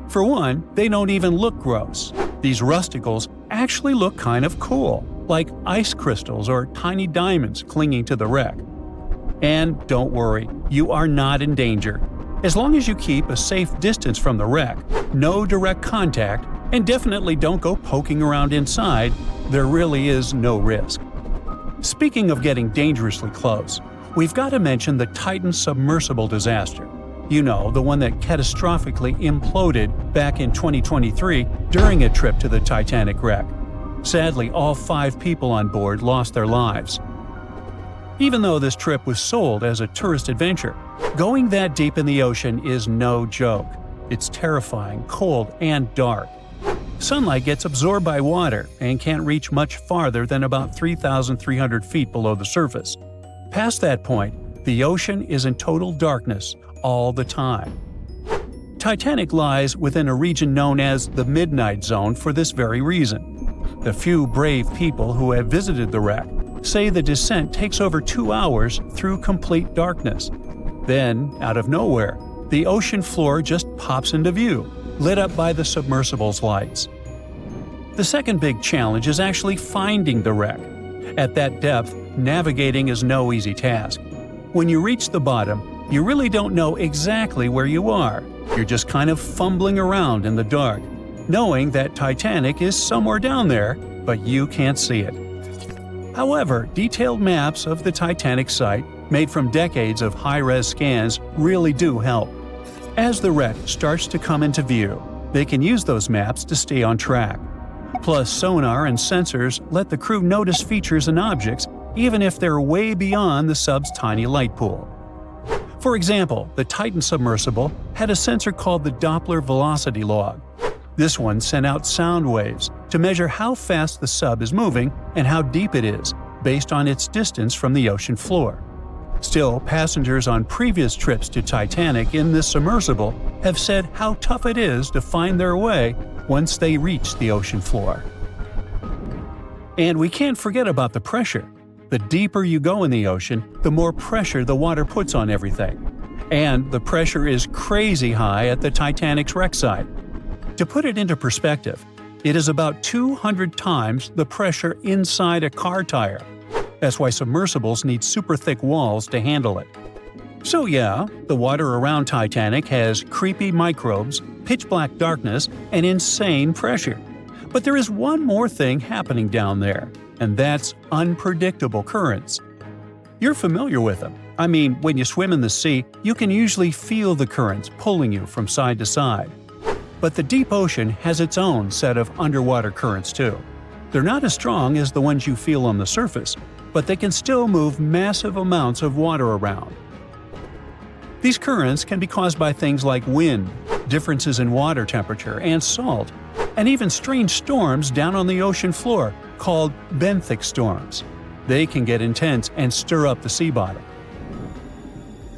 [SPEAKER 4] For one, they don't even look gross. These rusticles actually look kind of cool, like ice crystals or tiny diamonds clinging to the wreck. And don't worry, you are not in danger. As long as you keep a safe distance from the wreck, no direct contact, and definitely don't go poking around inside, there really is no risk. Speaking of getting dangerously close, we've got to mention the Titan submersible disaster. You know, the one that catastrophically imploded back in 2023 during a trip to the Titanic wreck. Sadly, all 5 people on board lost their lives. Even though this trip was sold as a tourist adventure, going that deep in the ocean is no joke. It's terrifying, cold, and dark. Sunlight gets absorbed by water and can't reach much farther than about 3,300 feet below the surface. Past that point, the ocean is in total darkness all the time. Titanic lies within a region known as the Midnight Zone for this very reason. The few brave people who have visited the wreck say the descent takes over 2 hours through complete darkness. Then, out of nowhere, the ocean floor just pops into view, lit up by the submersible's lights. The second big challenge is actually finding the wreck. At that depth, navigating is no easy task. When you reach the bottom, you really don't know exactly where you are. You're just kind of fumbling around in the dark, knowing that Titanic is somewhere down there, but you can't see it. However, detailed maps of the Titanic site, made from decades of high-res scans, really do help. As the wreck starts to come into view, they can use those maps to stay on track. Plus, sonar and sensors let the crew notice features and objects even if they're way beyond the sub's tiny light pool. For example, the Titan submersible had a sensor called the Doppler velocity log. This one sent out sound waves to measure how fast the sub is moving and how deep it is, based on its distance from the ocean floor. Still, passengers on previous trips to Titanic in this submersible have said how tough it is to find their way once they reach the ocean floor. And we can't forget about the pressure. The deeper you go in the ocean, the more pressure the water puts on everything. And the pressure is crazy high at the Titanic's wreck site. To put it into perspective, it is about 200 times the pressure inside a car tire. That's why submersibles need super thick walls to handle it. So yeah, the water around Titanic has creepy microbes, pitch-black darkness, and insane pressure. But there is one more thing happening down there, and that's unpredictable currents. You're familiar with them. I mean, when you swim in the sea, you can usually feel the currents pulling you from side to side. But the deep ocean has its own set of underwater currents too. They're not as strong as the ones you feel on the surface, but they can still move massive amounts of water around. These currents can be caused by things like wind, differences in water temperature and salt, and even strange storms down on the ocean floor called benthic storms. They can get intense and stir up the sea bottom.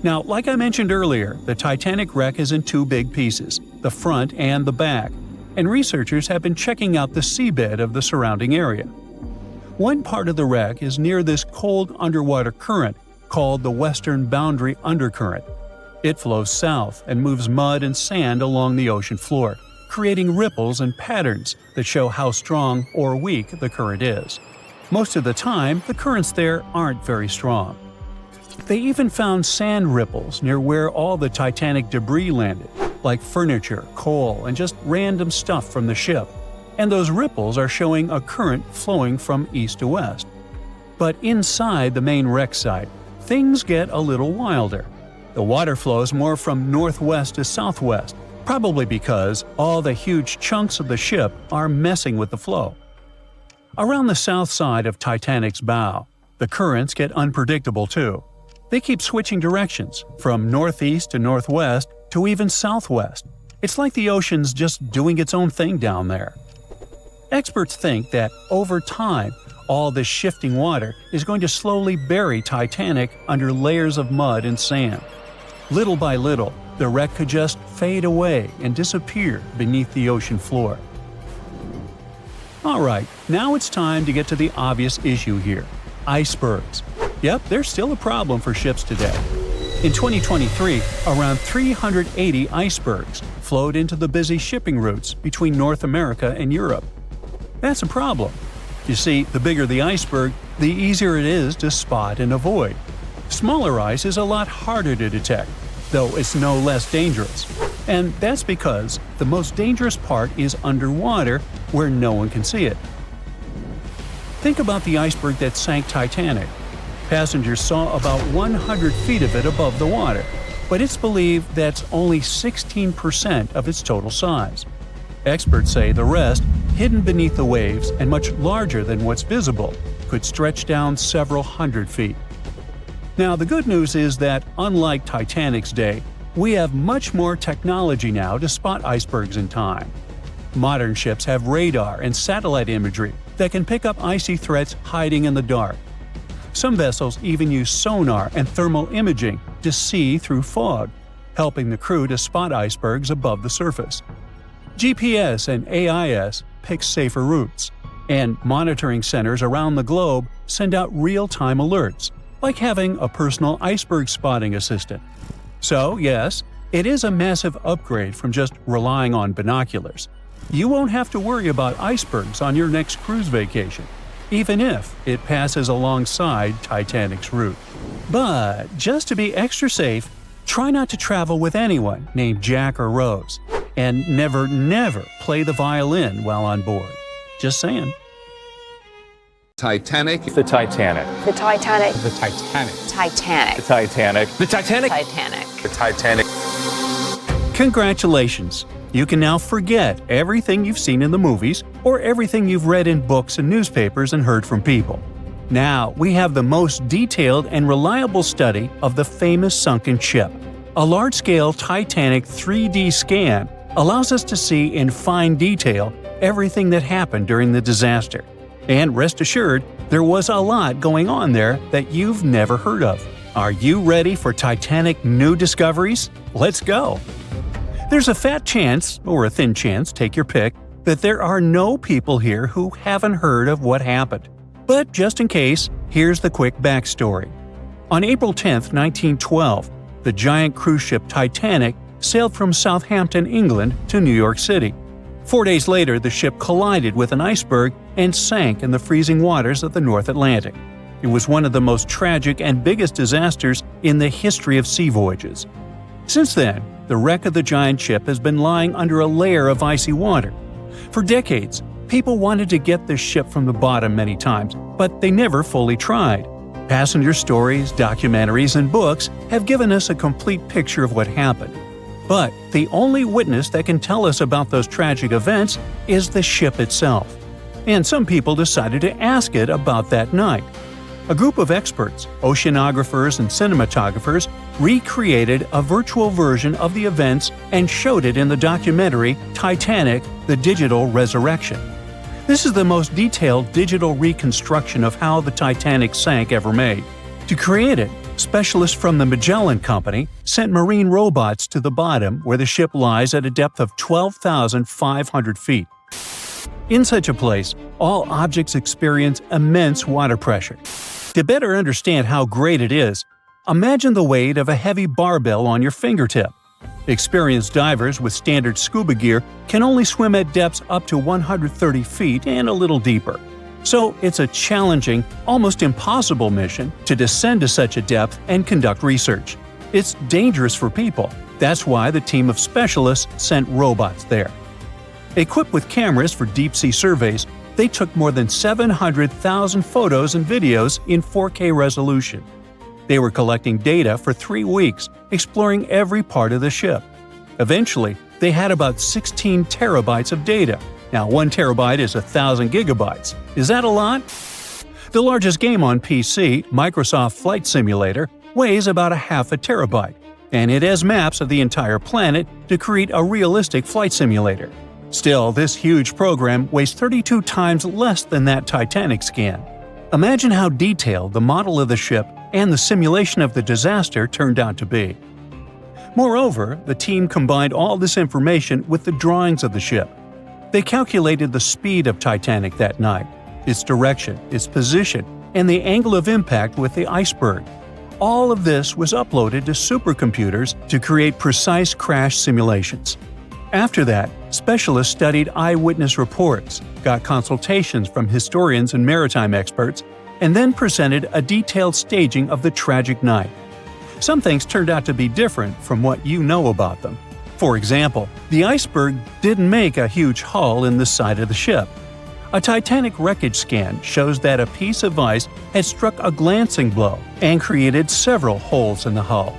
[SPEAKER 4] Now, like I mentioned earlier, the Titanic wreck is in two big pieces, the front and the back, and researchers have been checking out the seabed of the surrounding area. One part of the wreck is near this cold underwater current called the Western Boundary Undercurrent. It flows south and moves mud and sand along the ocean floor, creating ripples and patterns that show how strong or weak the current is. Most of the time, the currents there aren't very strong. They even found sand ripples near where all the Titanic debris landed, like furniture, coal, and just random stuff from the ship. And those ripples are showing a current flowing from east to west. But inside the main wreck site, things get a little wilder. The water flows more from northwest to southwest, probably because all the huge chunks of the ship are messing with the flow. Around the south side of Titanic's bow, the currents get unpredictable too. They keep switching directions, from northeast to northwest to even southwest. It's like the ocean's just doing its own thing down there. Experts think that over time, all this shifting water is going to slowly bury Titanic under layers of mud and sand. Little by little, the wreck could just fade away and disappear beneath the ocean floor. Alright, now it's time to get to the obvious issue here: icebergs. Yep, they're still a problem for ships today. In 2023, around 380 icebergs flowed into the busy shipping routes between North America and Europe. That's a problem. You see, the bigger the iceberg, the easier it is to spot and avoid. Smaller ice is a lot harder to detect, though it's no less dangerous. And that's because the most dangerous part is underwater, where no one can see it. Think about the iceberg that sank Titanic. Passengers saw about 100 feet of it above the water, but it's believed that's only 16% of its total size. Experts say the rest, hidden beneath the waves and much larger than what's visible, could stretch down several hundred feet. Now, the good news is that, unlike Titanic's day, we have much more technology now to spot icebergs in time. Modern ships have radar and satellite imagery that can pick up icy threats hiding in the dark. Some vessels even use sonar and thermal imaging to see through fog, helping the crew to spot icebergs above the surface. GPS and AIS pick safer routes, and monitoring centers around the globe send out real-time alerts, like having a personal iceberg spotting assistant. So, yes, it is a massive upgrade from just relying on binoculars. You won't have to worry about icebergs on your next cruise vacation, even if it passes alongside Titanic's route. But just to be extra safe, try not to travel with anyone named Jack or Rose, and never play the violin while on board. Just saying.
[SPEAKER 6] Titanic.
[SPEAKER 7] The Titanic.
[SPEAKER 8] The Titanic.
[SPEAKER 6] The Titanic.
[SPEAKER 8] Titanic.
[SPEAKER 7] The Titanic.
[SPEAKER 6] The Titanic.
[SPEAKER 8] Titanic.
[SPEAKER 6] The Titanic.
[SPEAKER 4] Congratulations! You can now forget everything you've seen in the movies or everything you've read in books and newspapers and heard from people. Now we have the most detailed and reliable study of the famous sunken ship. A large-scale Titanic 3D scan allows us to see in fine detail everything that happened during the disaster. And rest assured, there was a lot going on there that you've never heard of. Are you ready for Titanic new discoveries? Let's go! There's a fat chance, or a thin chance, take your pick, that there are no people here who haven't heard of what happened. But just in case, here's the quick backstory. On April 10, 1912, the giant cruise ship Titanic sailed from Southampton, England to New York City. 4 days later, the ship collided with an iceberg and sank in the freezing waters of the North Atlantic. It was one of the most tragic and biggest disasters in the history of sea voyages. Since then, the wreck of the giant ship has been lying under a layer of icy water. For decades, people wanted to get this ship from the bottom many times, but they never fully tried. Passenger stories, documentaries, and books have given us a complete picture of what happened. But the only witness that can tell us about those tragic events is the ship itself. And some people decided to ask it about that night. A group of experts, oceanographers and cinematographers, recreated a virtual version of the events and showed it in the documentary Titanic: The Digital Resurrection. This is the most detailed digital reconstruction of how the Titanic sank ever made. To create it, specialists from the Magellan Company sent marine robots to the bottom where the ship lies at a depth of 12,500 feet. In such a place, all objects experience immense water pressure. To better understand how great it is, imagine the weight of a heavy barbell on your fingertip. Experienced divers with standard scuba gear can only swim at depths up to 130 feet and a little deeper. So it's a challenging, almost impossible mission to descend to such a depth and conduct research. It's dangerous for people. That's why the team of specialists sent robots there. Equipped with cameras for deep-sea surveys, they took more than 700,000 photos and videos in 4K resolution. They were collecting data for 3 weeks, exploring every part of the ship. Eventually, they had about 16 terabytes of data. Now, 1 terabyte is 1,000 gigabytes. Is that a lot? The largest game on PC, Microsoft Flight Simulator, weighs about a half a terabyte, and it has maps of the entire planet to create a realistic flight simulator. Still, this huge program weighs 32 times less than that Titanic scan. Imagine how detailed the model of the ship and the simulation of the disaster turned out to be. Moreover, the team combined all this information with the drawings of the ship. They calculated the speed of Titanic that night, its direction, its position, and the angle of impact with the iceberg. All of this was uploaded to supercomputers to create precise crash simulations. After that, specialists studied eyewitness reports, got consultations from historians and maritime experts, and then presented a detailed staging of the tragic night. Some things turned out to be different from what you know about them. For example, the iceberg didn't make a huge hole in the side of the ship. A Titanic wreckage scan shows that a piece of ice had struck a glancing blow and created several holes in the hull.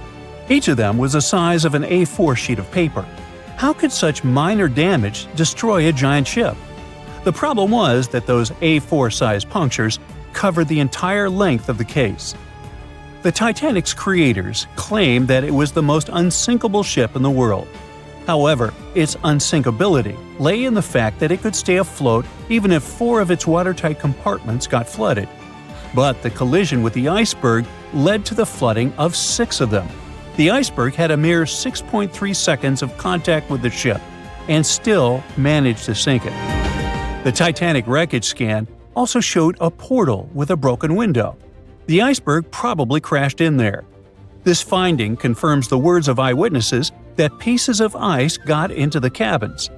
[SPEAKER 4] Each of them was the size of an A4 sheet of paper. How could such minor damage destroy a giant ship? The problem was that those A4-sized punctures covered the entire length of the case. The Titanic's creators claimed that it was the most unsinkable ship in the world. However, its unsinkability lay in the fact that it could stay afloat even if 4 of its watertight compartments got flooded. But the collision with the iceberg led to the flooding of 6 of them. The iceberg had a mere 6.3 seconds of contact with the ship and still managed to sink it. The Titanic wreckage scan also showed a portal with a broken window. The iceberg probably crashed in there. This finding confirms the words of eyewitnesses that pieces of ice got into the cabins.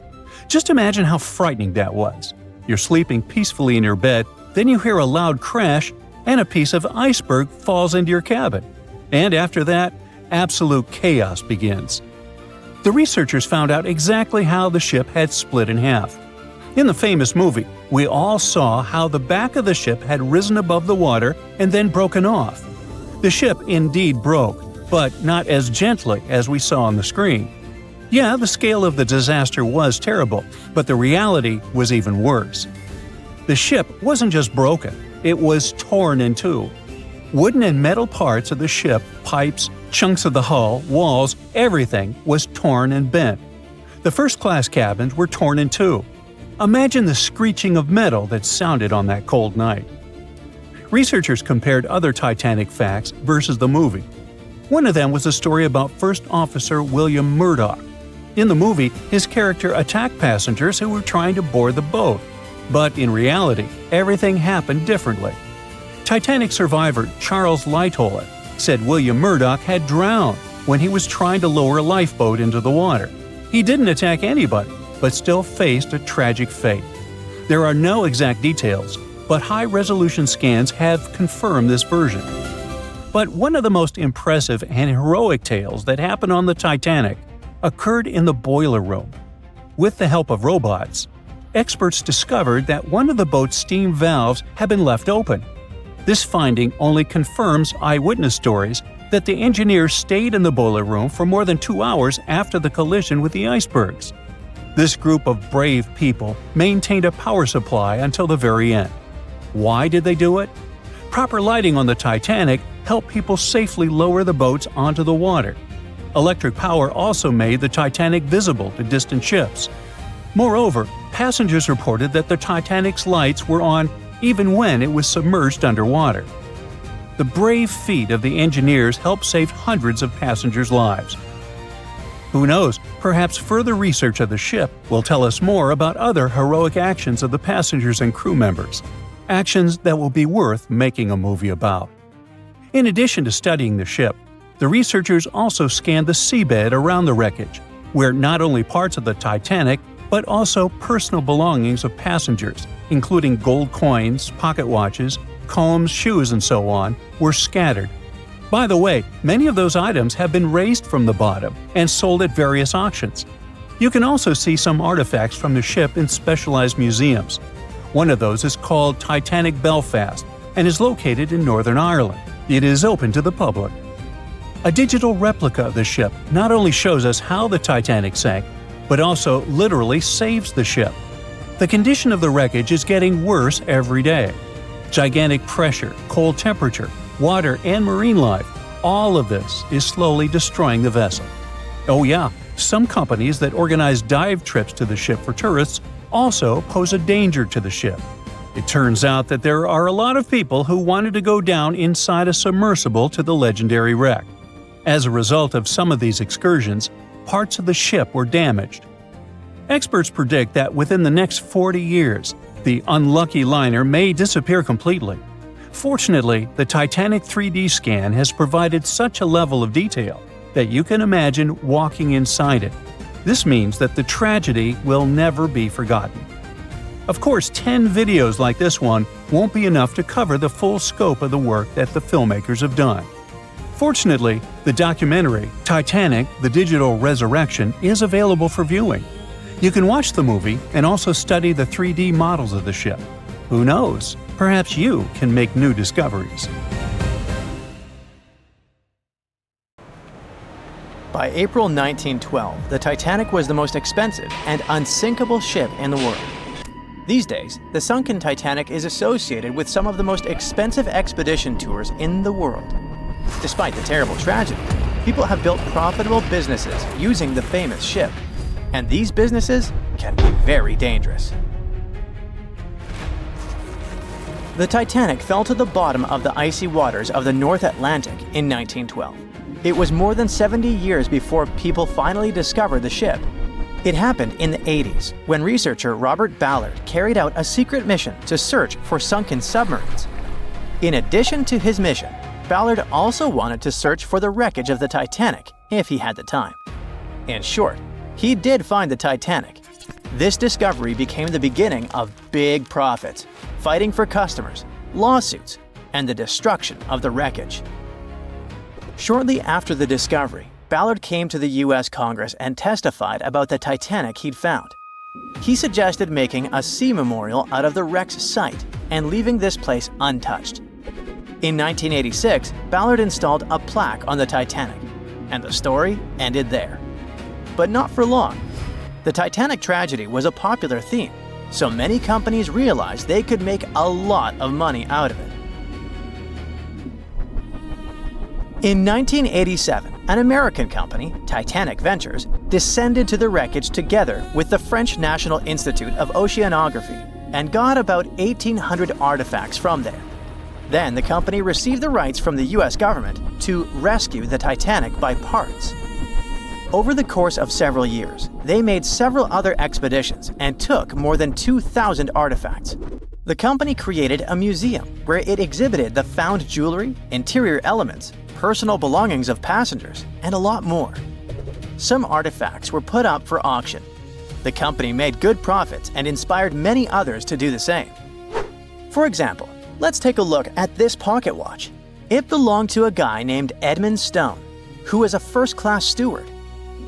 [SPEAKER 4] Just imagine how frightening that was. You're sleeping peacefully in your bed, then you hear a loud crash, and a piece of iceberg falls into your cabin. And after that, absolute chaos begins. The researchers found out exactly how the ship had split in half. In the famous movie, we all saw how the back of the ship had risen above the water and then broken off. The ship indeed broke, but not as gently as we saw on the screen. Yeah, the scale of the disaster was terrible, but the reality was even worse. The ship wasn't just broken, it was torn in two. Wooden and metal parts of the ship, pipes, chunks of the hull, walls, everything was torn and bent. The first-class cabins were torn in two. Imagine the screeching of metal that sounded on that cold night. Researchers compared other Titanic facts versus the movie. One of them was a story about First Officer William Murdoch. In the movie, his character attacked passengers who were trying to board the boat. But in reality, everything happened differently. Titanic survivor Charles Lightoller said William Murdoch had drowned when he was trying to lower a lifeboat into the water. He didn't attack anybody, but still faced a tragic fate. There are no exact details, but high-resolution scans have confirmed this version. But one of the most impressive and heroic tales that happened on the Titanic occurred in the boiler room. With the help of robots, experts discovered that one of the boat's steam valves had been left open. This finding only confirms eyewitness stories that the engineers stayed in the boiler room for more than 2 hours after the collision with the icebergs. This group of brave people maintained a power supply until the very end. Why did they do it? Proper lighting on the Titanic helped people safely lower the boats onto the water. Electric power also made the Titanic visible to distant ships. Moreover, passengers reported that the Titanic's lights were on even when it was submerged underwater. The brave feat of the engineers helped save hundreds of passengers' lives. Who knows, perhaps further research of the ship will tell us more about other heroic actions of the passengers and crew members, actions that will be worth making a movie about. In addition to studying the ship, the researchers also scanned the seabed around the wreckage, where not only parts of the Titanic, but also personal belongings of passengers, including gold coins, pocket watches, combs, shoes, and so on, were scattered. By the way, many of those items have been raised from the bottom and sold at various auctions. You can also see some artifacts from the ship in specialized museums. One of those is called Titanic Belfast and is located in Northern Ireland. It is open to the public. A digital replica of the ship not only shows us how the Titanic sank, but also literally saves the ship. The condition of the wreckage is getting worse every day. Gigantic pressure, cold temperature, water, and marine life, all of this is slowly destroying the vessel. Oh yeah, some companies that organize dive trips to the ship for tourists also pose a danger to the ship. It turns out that there are a lot of people who wanted to go down inside a submersible to the legendary wreck. As a result of some of these excursions, parts of the ship were damaged. Experts predict that within the next 40 years, the unlucky liner may disappear completely. Fortunately, the Titanic 3D scan has provided such a level of detail that you can imagine walking inside it. This means that the tragedy will never be forgotten. Of course, 10 videos like this one won't be enough to cover the full scope of the work that the filmmakers have done. Fortunately, the documentary, Titanic: The Digital Resurrection, is available for viewing. You can watch the movie and also study the 3D models of the ship. Who knows? Perhaps you can make new discoveries.
[SPEAKER 2] By April 1912, the Titanic was the most expensive and unsinkable ship in the world. These days, the sunken Titanic is associated with some of the most expensive expedition tours in the world. Despite the terrible tragedy, people have built profitable businesses using the famous ship, and these businesses can be very dangerous. The Titanic fell to the bottom of the icy waters of the North Atlantic in 1912. It was more than 70 years before people finally discovered the ship. It happened in the 80s, when researcher Robert Ballard carried out a secret mission to search for sunken submarines. In addition to his mission, Ballard also wanted to search for the wreckage of the Titanic, if he had the time. In short, he did find the Titanic. This discovery became the beginning of big profits, fighting for customers, lawsuits, and the destruction of the wreckage. Shortly after the discovery, Ballard came to the U.S. Congress and testified about the Titanic he'd found. He suggested making a sea memorial out of the wreck's site and leaving this place untouched. In 1986, Ballard installed a plaque on the Titanic, and the story ended there. But not for long. The Titanic tragedy was a popular theme, so many companies realized they could make a lot of money out of it. In 1987, an American company, Titanic Ventures, descended to the wreckage together with the French National Institute of Oceanography and got about 1,800 artifacts from there. Then the company received the rights from the US government to rescue the Titanic by parts. Over the course of several years, they made several other expeditions and took more than 2,000 artifacts. The company created a museum where it exhibited the found jewelry, interior elements, personal belongings of passengers, and a lot more. Some artifacts were put up for auction. The company made good profits and inspired many others to do the same. For example, let's take a look at this pocket watch. It belonged to a guy named Edmund Stone, who was a first-class steward.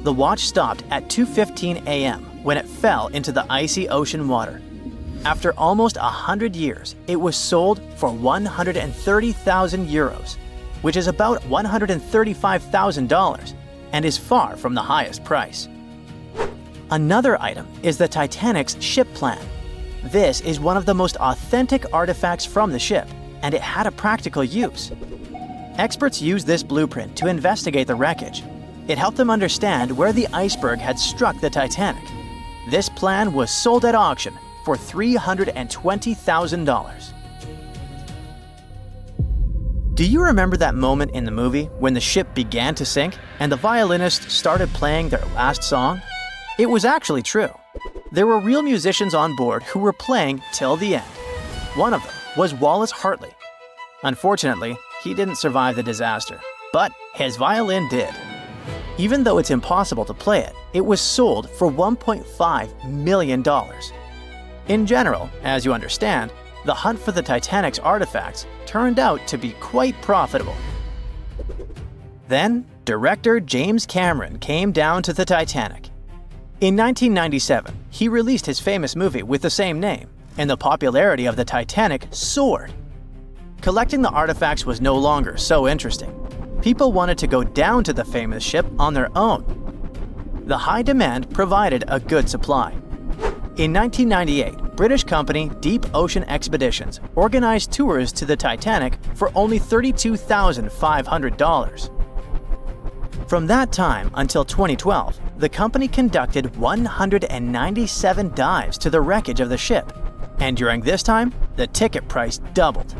[SPEAKER 2] The watch stopped at 2:15 a.m. when it fell into the icy ocean water. After almost 100 years, it was sold for 130,000 euros, which is about $135,000, and is far from the highest price. Another item is the Titanic's ship plan. This is one of the most authentic artifacts from the ship, and it had a practical use. Experts used this blueprint to investigate the wreckage. It helped them understand where the iceberg had struck the Titanic. This plan was sold at auction for $320,000. Do you remember that moment in the movie when the ship began to sink and the violinists started playing their last song? It was actually true. There were real musicians on board who were playing till the end. One of them was Wallace Hartley. Unfortunately, he didn't survive the disaster, but his violin did. Even though it's impossible to play it, it was sold for $1.5 million. In general, as you understand, the hunt for the Titanic's artifacts turned out to be quite profitable. Then, director James Cameron came down to the Titanic. In 1997, he released his famous movie with the same name, and the popularity of the Titanic soared. Collecting the artifacts was no longer so interesting. People wanted to go down to the famous ship on their own. The high demand provided a good supply. In 1998, British company Deep Ocean Expeditions organized tours to the Titanic for only $32,500. From that time until 2012, the company conducted 197 dives to the wreckage of the ship, and during this time, the ticket price doubled.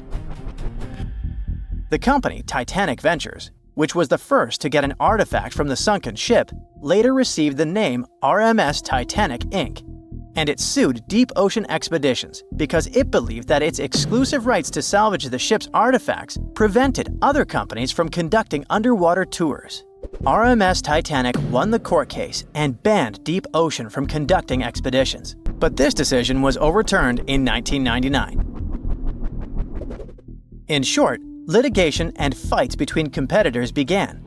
[SPEAKER 2] The company Titanic Ventures, which was the first to get an artifact from the sunken ship, later received the name RMS Titanic Inc., and it sued Deep Ocean Expeditions because it believed that its exclusive rights to salvage the ship's artifacts prevented other companies from conducting underwater tours. RMS Titanic won the court case and banned Deep Ocean from conducting expeditions, but this decision was overturned in 1999. In short, litigation and fights between competitors began.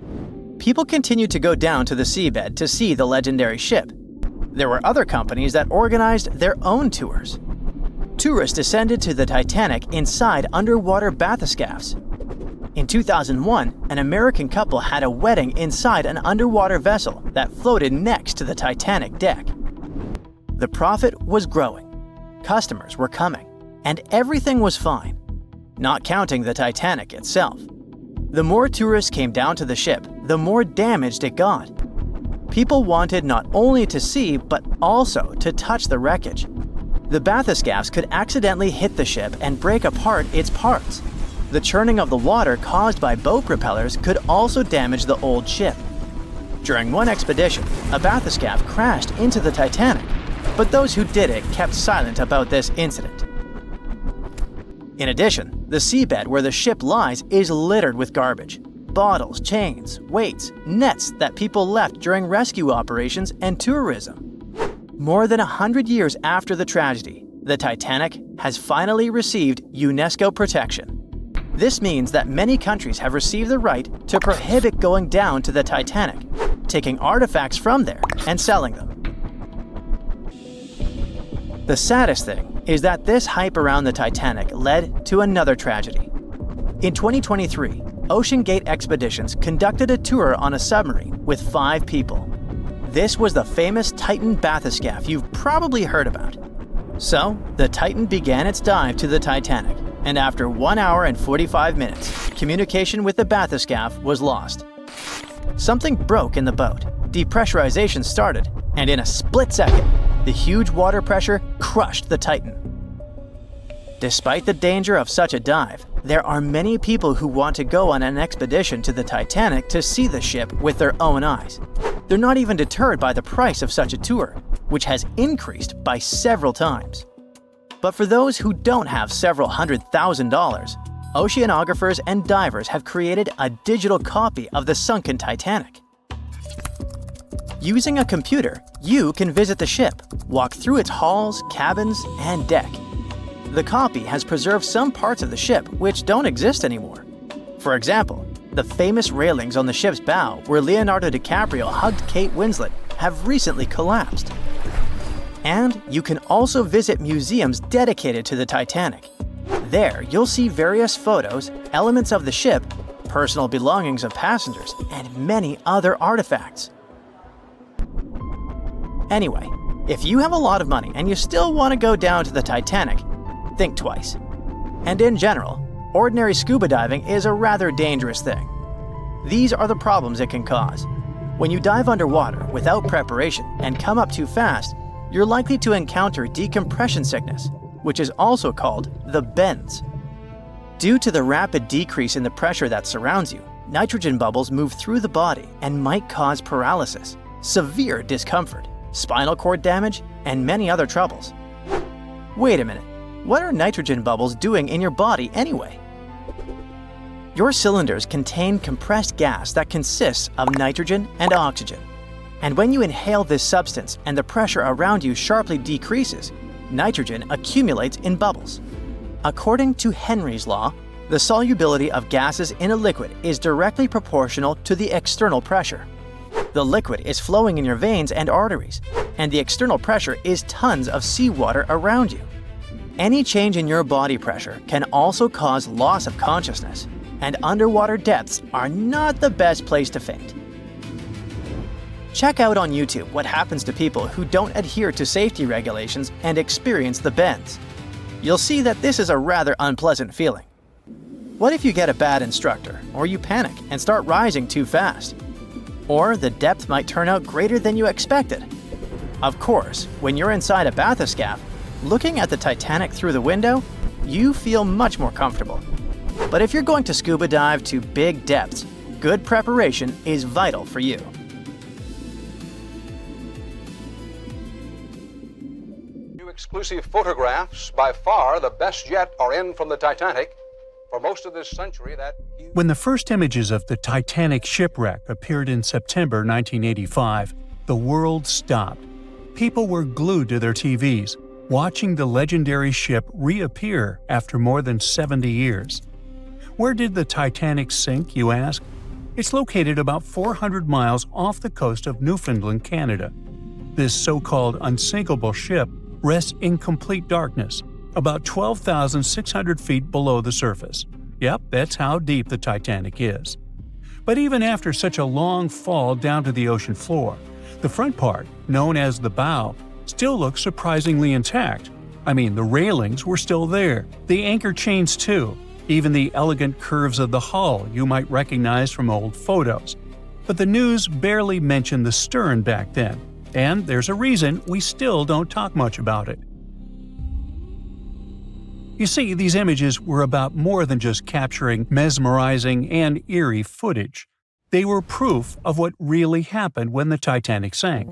[SPEAKER 2] People continued to go down to the seabed to see the legendary ship. There were other companies that organized their own tours. Tourists descended to the Titanic inside underwater bathyscaphs. In 2001, an American couple had a wedding inside an underwater vessel that floated next to the Titanic deck. The profit was growing, customers were coming, and everything was fine, not counting the Titanic itself. The more tourists came down to the ship, the more damaged it got. People wanted not only to see, but also to touch the wreckage. The bathyscaphs could accidentally hit the ship and break apart its parts. The churning of the water caused by boat propellers could also damage the old ship. During one expedition, a bathyscaph crashed into the Titanic, but those who did it kept silent about this incident. In addition, the seabed where the ship lies is littered with garbage. Bottles, chains, weights, nets that people left during rescue operations and tourism. More than 100 years after the tragedy, the Titanic has finally received UNESCO protection. This means that many countries have received the right to prohibit going down to the Titanic, taking artifacts from there and selling them. The saddest thing is that this hype around the Titanic led to another tragedy. In 2023, Ocean Gate Expeditions conducted a tour on a submarine with 5 people. This was the famous Titan bathyscaph you've probably heard about. So, the Titan began its dive to the Titanic, and after 1 hour and 45 minutes, communication with the bathyscaph was lost. Something broke in the boat, depressurization started, and in a split second, the huge water pressure crushed the Titan. Despite the danger of such a dive, There are many people who want to go on an expedition to the Titanic to see the ship with their own eyes. They're not even deterred by the price of such a tour, which has increased by several times. But for those who don't have several $100,000, oceanographers and divers have created a digital copy of the sunken Titanic. Using a computer, you can visit the ship, walk through its halls, cabins, and deck. The copy has preserved some parts of the ship which don't exist anymore. For example, the famous railings on the ship's bow where Leonardo DiCaprio hugged Kate Winslet have recently collapsed. And you can also visit museums dedicated to the Titanic. There, you'll see various photos, elements of the ship, personal belongings of passengers, and many other artifacts. Anyway, if you have a lot of money and you still want to go down to the Titanic, think twice. And in general, ordinary scuba diving is a rather dangerous thing. These are the problems it can cause. When you dive underwater without preparation and come up too fast, you're likely to encounter decompression sickness, which is also called the bends. Due to the rapid decrease in the pressure that surrounds you, nitrogen bubbles move through the body and might cause paralysis, severe discomfort, spinal cord damage, and many other troubles. Wait a minute, what are nitrogen bubbles doing in your body anyway? Your cylinders contain compressed gas that consists of nitrogen and oxygen. And when you inhale this substance and the pressure around you sharply decreases, nitrogen accumulates in bubbles. According to Henry's law, the solubility of gases in a liquid is directly proportional to the external pressure. The liquid is flowing in your veins and arteries, and the external pressure is tons of seawater around you. Any change in your body pressure can also cause loss of consciousness, and underwater depths are not the best place to faint. Check out on YouTube what happens to people who don't adhere to safety regulations and experience the bends. You'll see that this is a rather unpleasant feeling. What if you get a bad instructor, or you panic and start rising too fast? Or the depth might turn out greater than you expected. Of course, when you're inside a bathyscaphe, looking at the Titanic through the window, you feel much more comfortable. But if you're going to scuba dive to big depths, good preparation is vital for you.
[SPEAKER 6] New exclusive photographs, by far the best yet, are in from the Titanic. For most of this century, that
[SPEAKER 4] When the first images of the Titanic shipwreck appeared in September 1985, the world stopped. People were glued to their TVs, watching the legendary ship reappear after more than 70 years. Where did the Titanic sink, you ask? It's located about 400 miles off the coast of Newfoundland, Canada. This so-called unsinkable ship rests in complete darkness, about 12,600 feet below the surface. Yep, that's how deep the Titanic is. But even after such a long fall down to the ocean floor, the front part, known as the bow, still looks surprisingly intact. I mean, the railings were still there, the anchor chains too, even the elegant curves of the hull you might recognize from old photos. But the news barely mentioned the stern back then, and there's a reason we still don't talk much about it. You see, these images were about more than just capturing mesmerizing and eerie footage. They were proof of what really happened when the Titanic sank.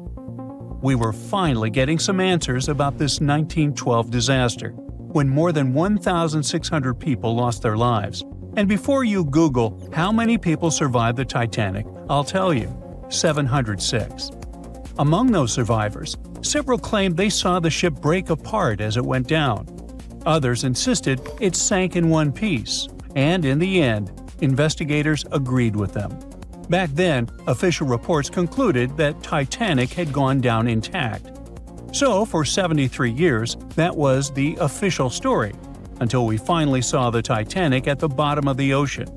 [SPEAKER 4] We were finally getting some answers about this 1912 disaster, when more than 1,600 people lost their lives. And before you Google how many people survived the Titanic, I'll tell you, 706. Among those survivors, several claimed they saw the ship break apart as it went down. Others insisted it sank in one piece, and in the end, investigators agreed with them. Back then, official reports concluded that Titanic had gone down intact. So, for 73 years, that was the official story, until we finally saw the Titanic at the bottom of the ocean.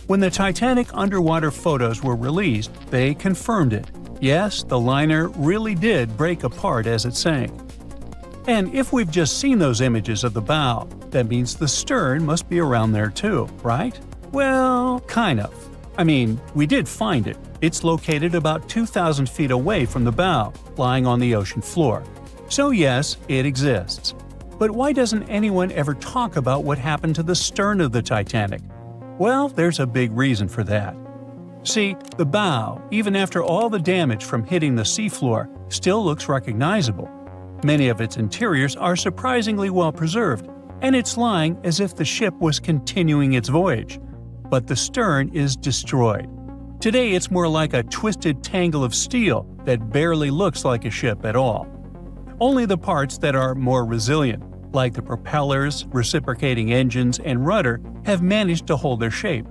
[SPEAKER 4] When the Titanic underwater photos were released, they confirmed it. Yes, the liner really did break apart as it sank. And if we've just seen those images of the bow, that means the stern must be around there too, right? Well, kind of. I mean, we did find it. It's located about 2,000 feet away from the bow, lying on the ocean floor. So yes, it exists. But why doesn't anyone ever talk about what happened to the stern of the Titanic? Well, there's a big reason for that. See, the bow, even after all the damage from hitting the seafloor, still looks recognizable. Many of its interiors are surprisingly well preserved, and it's lying as if the ship was continuing its voyage. But the stern is destroyed. Today it's more like a twisted tangle of steel that barely looks like a ship at all. Only the parts that are more resilient, like the propellers, reciprocating engines, and rudder, have managed to hold their shape,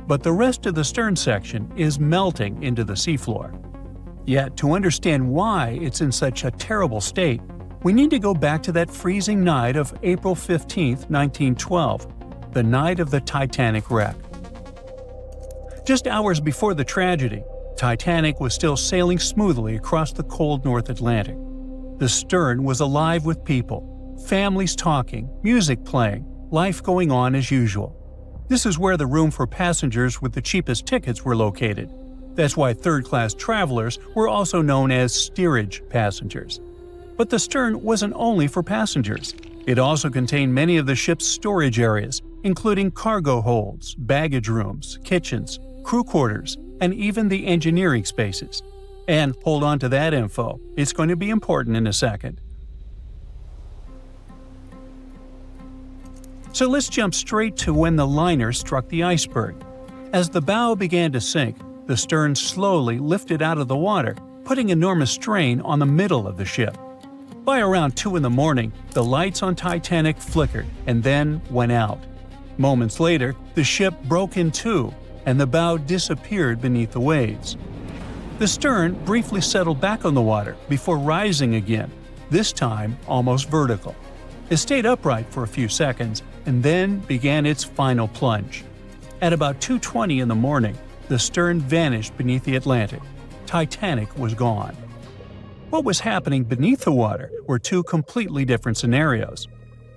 [SPEAKER 4] but the rest of the stern section is melting into the seafloor. Yet, to understand why it's in such a terrible state, we need to go back to that freezing night of April 15, 1912, the night of the Titanic wreck. Just hours before the tragedy, Titanic was still sailing smoothly across the cold North Atlantic. The stern was alive with people, families talking, music playing, life going on as usual. This is where the room for passengers with the cheapest tickets were located. That's why third-class travelers were also known as steerage passengers. But the stern wasn't only for passengers. It also contained many of the ship's storage areas, including cargo holds, baggage rooms, kitchens, crew quarters, and even the engineering spaces. And hold on to that info, it's going to be important in a second. So let's jump straight to when the liner struck the iceberg. As the bow began to sink, the stern slowly lifted out of the water, putting enormous strain on the middle of the ship. By around 2 in the morning, the lights on Titanic flickered and then went out. Moments later, the ship broke in two, and the bow disappeared beneath the waves. The stern briefly settled back on the water before rising again, this time almost vertical. It stayed upright for a few seconds and then began its final plunge. At about 2:20 in the morning, the stern vanished beneath the Atlantic. Titanic was gone. What was happening beneath the water were two completely different scenarios.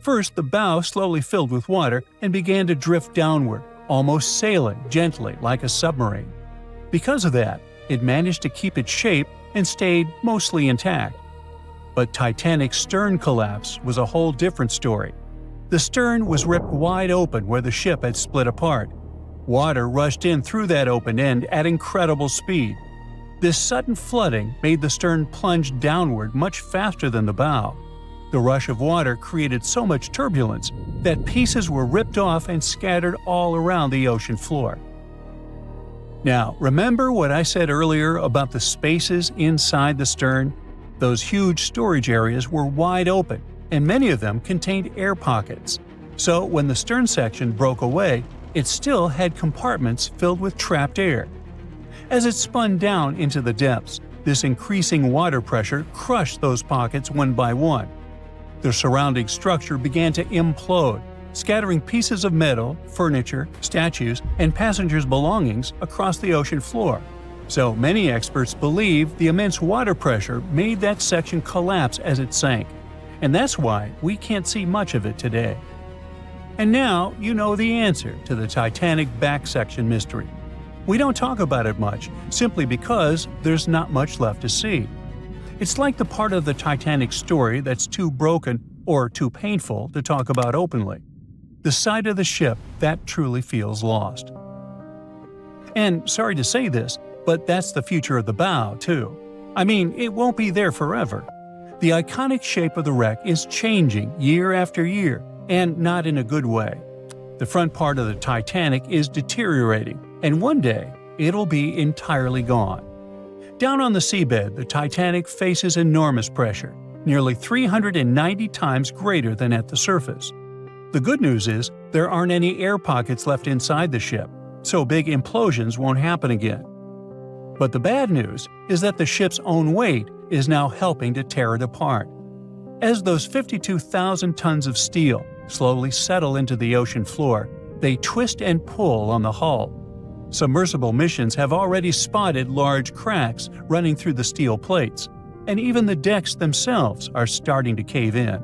[SPEAKER 4] First, the bow slowly filled with water and began to drift downward, almost sailing gently like a submarine. Because of that, it managed to keep its shape and stayed mostly intact. But Titanic's stern collapse was a whole different story. The stern was ripped wide open where the ship had split apart. Water rushed in through that open end at incredible speed. This sudden flooding made the stern plunge downward much faster than the bow. The rush of water created so much turbulence that pieces were ripped off and scattered all around the ocean floor. Now, remember what I said earlier about the spaces inside the stern? Those huge storage areas were wide open, and many of them contained air pockets. So when the stern section broke away, it still had compartments filled with trapped air. As it spun down into the depths, this increasing water pressure crushed those pockets one by one. The surrounding structure began to implode, scattering pieces of metal, furniture, statues, and passengers' belongings across the ocean floor. So many experts believe the immense water pressure made that section collapse as it sank, and that's why we can't see much of it today. And now you know the answer to the Titanic back section mystery. We don't talk about it much, simply because there's not much left to see. It's like the part of the Titanic story that's too broken or too painful to talk about openly. The side of the ship that truly feels lost. And sorry to say this, but that's the future of the bow, too. I mean, it won't be there forever. The iconic shape of the wreck is changing year after year, and not in a good way. The front part of the Titanic is deteriorating, and one day, it'll be entirely gone. Down on the seabed, the Titanic faces enormous pressure, nearly 390 times greater than at the surface. The good news is there aren't any air pockets left inside the ship, so big implosions won't happen again. But the bad news is that the ship's own weight is now helping to tear it apart. As those 52,000 tons of steel slowly settle into the ocean floor, they twist and pull on the hull. Submersible missions have already spotted large cracks running through the steel plates, and even the decks themselves are starting to cave in.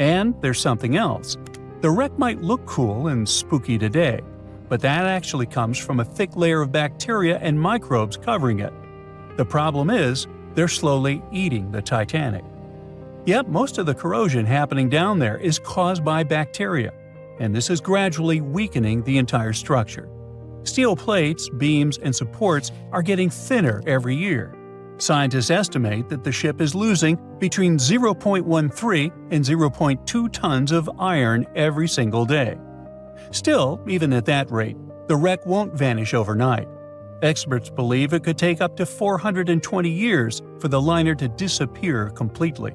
[SPEAKER 4] And there's something else. The wreck might look cool and spooky today, but that actually comes from a thick layer of bacteria and microbes covering it. The problem is, they're slowly eating the Titanic. Yep, most of the corrosion happening down there is caused by bacteria, and this is gradually weakening the entire structure. Steel plates, beams, and supports are getting thinner every year. Scientists estimate that the ship is losing between 0.13 and 0.2 tons of iron every single day. Still, even at that rate, the wreck won't vanish overnight. Experts believe it could take up to 420 years for the liner to disappear completely.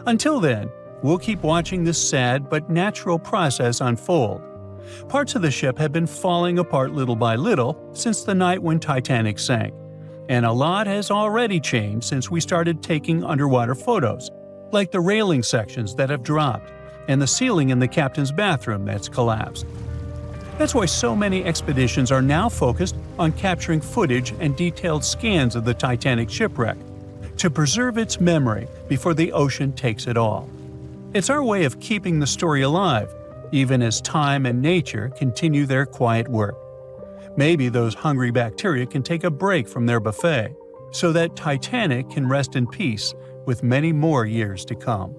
[SPEAKER 4] Until then, we'll keep watching this sad but natural process unfold. Parts of the ship have been falling apart little by little since the night when Titanic sank, and a lot has already changed since we started taking underwater photos, like the railing sections that have dropped and the ceiling in the captain's bathroom that's collapsed. That's why so many expeditions are now focused on capturing footage and detailed scans of the Titanic shipwreck to preserve its memory before the ocean takes it all. It's our way of keeping the story alive, even as time and nature continue their quiet work. Maybe those hungry bacteria can take a break from their buffet, so that Titanic can rest in peace with many more years to come.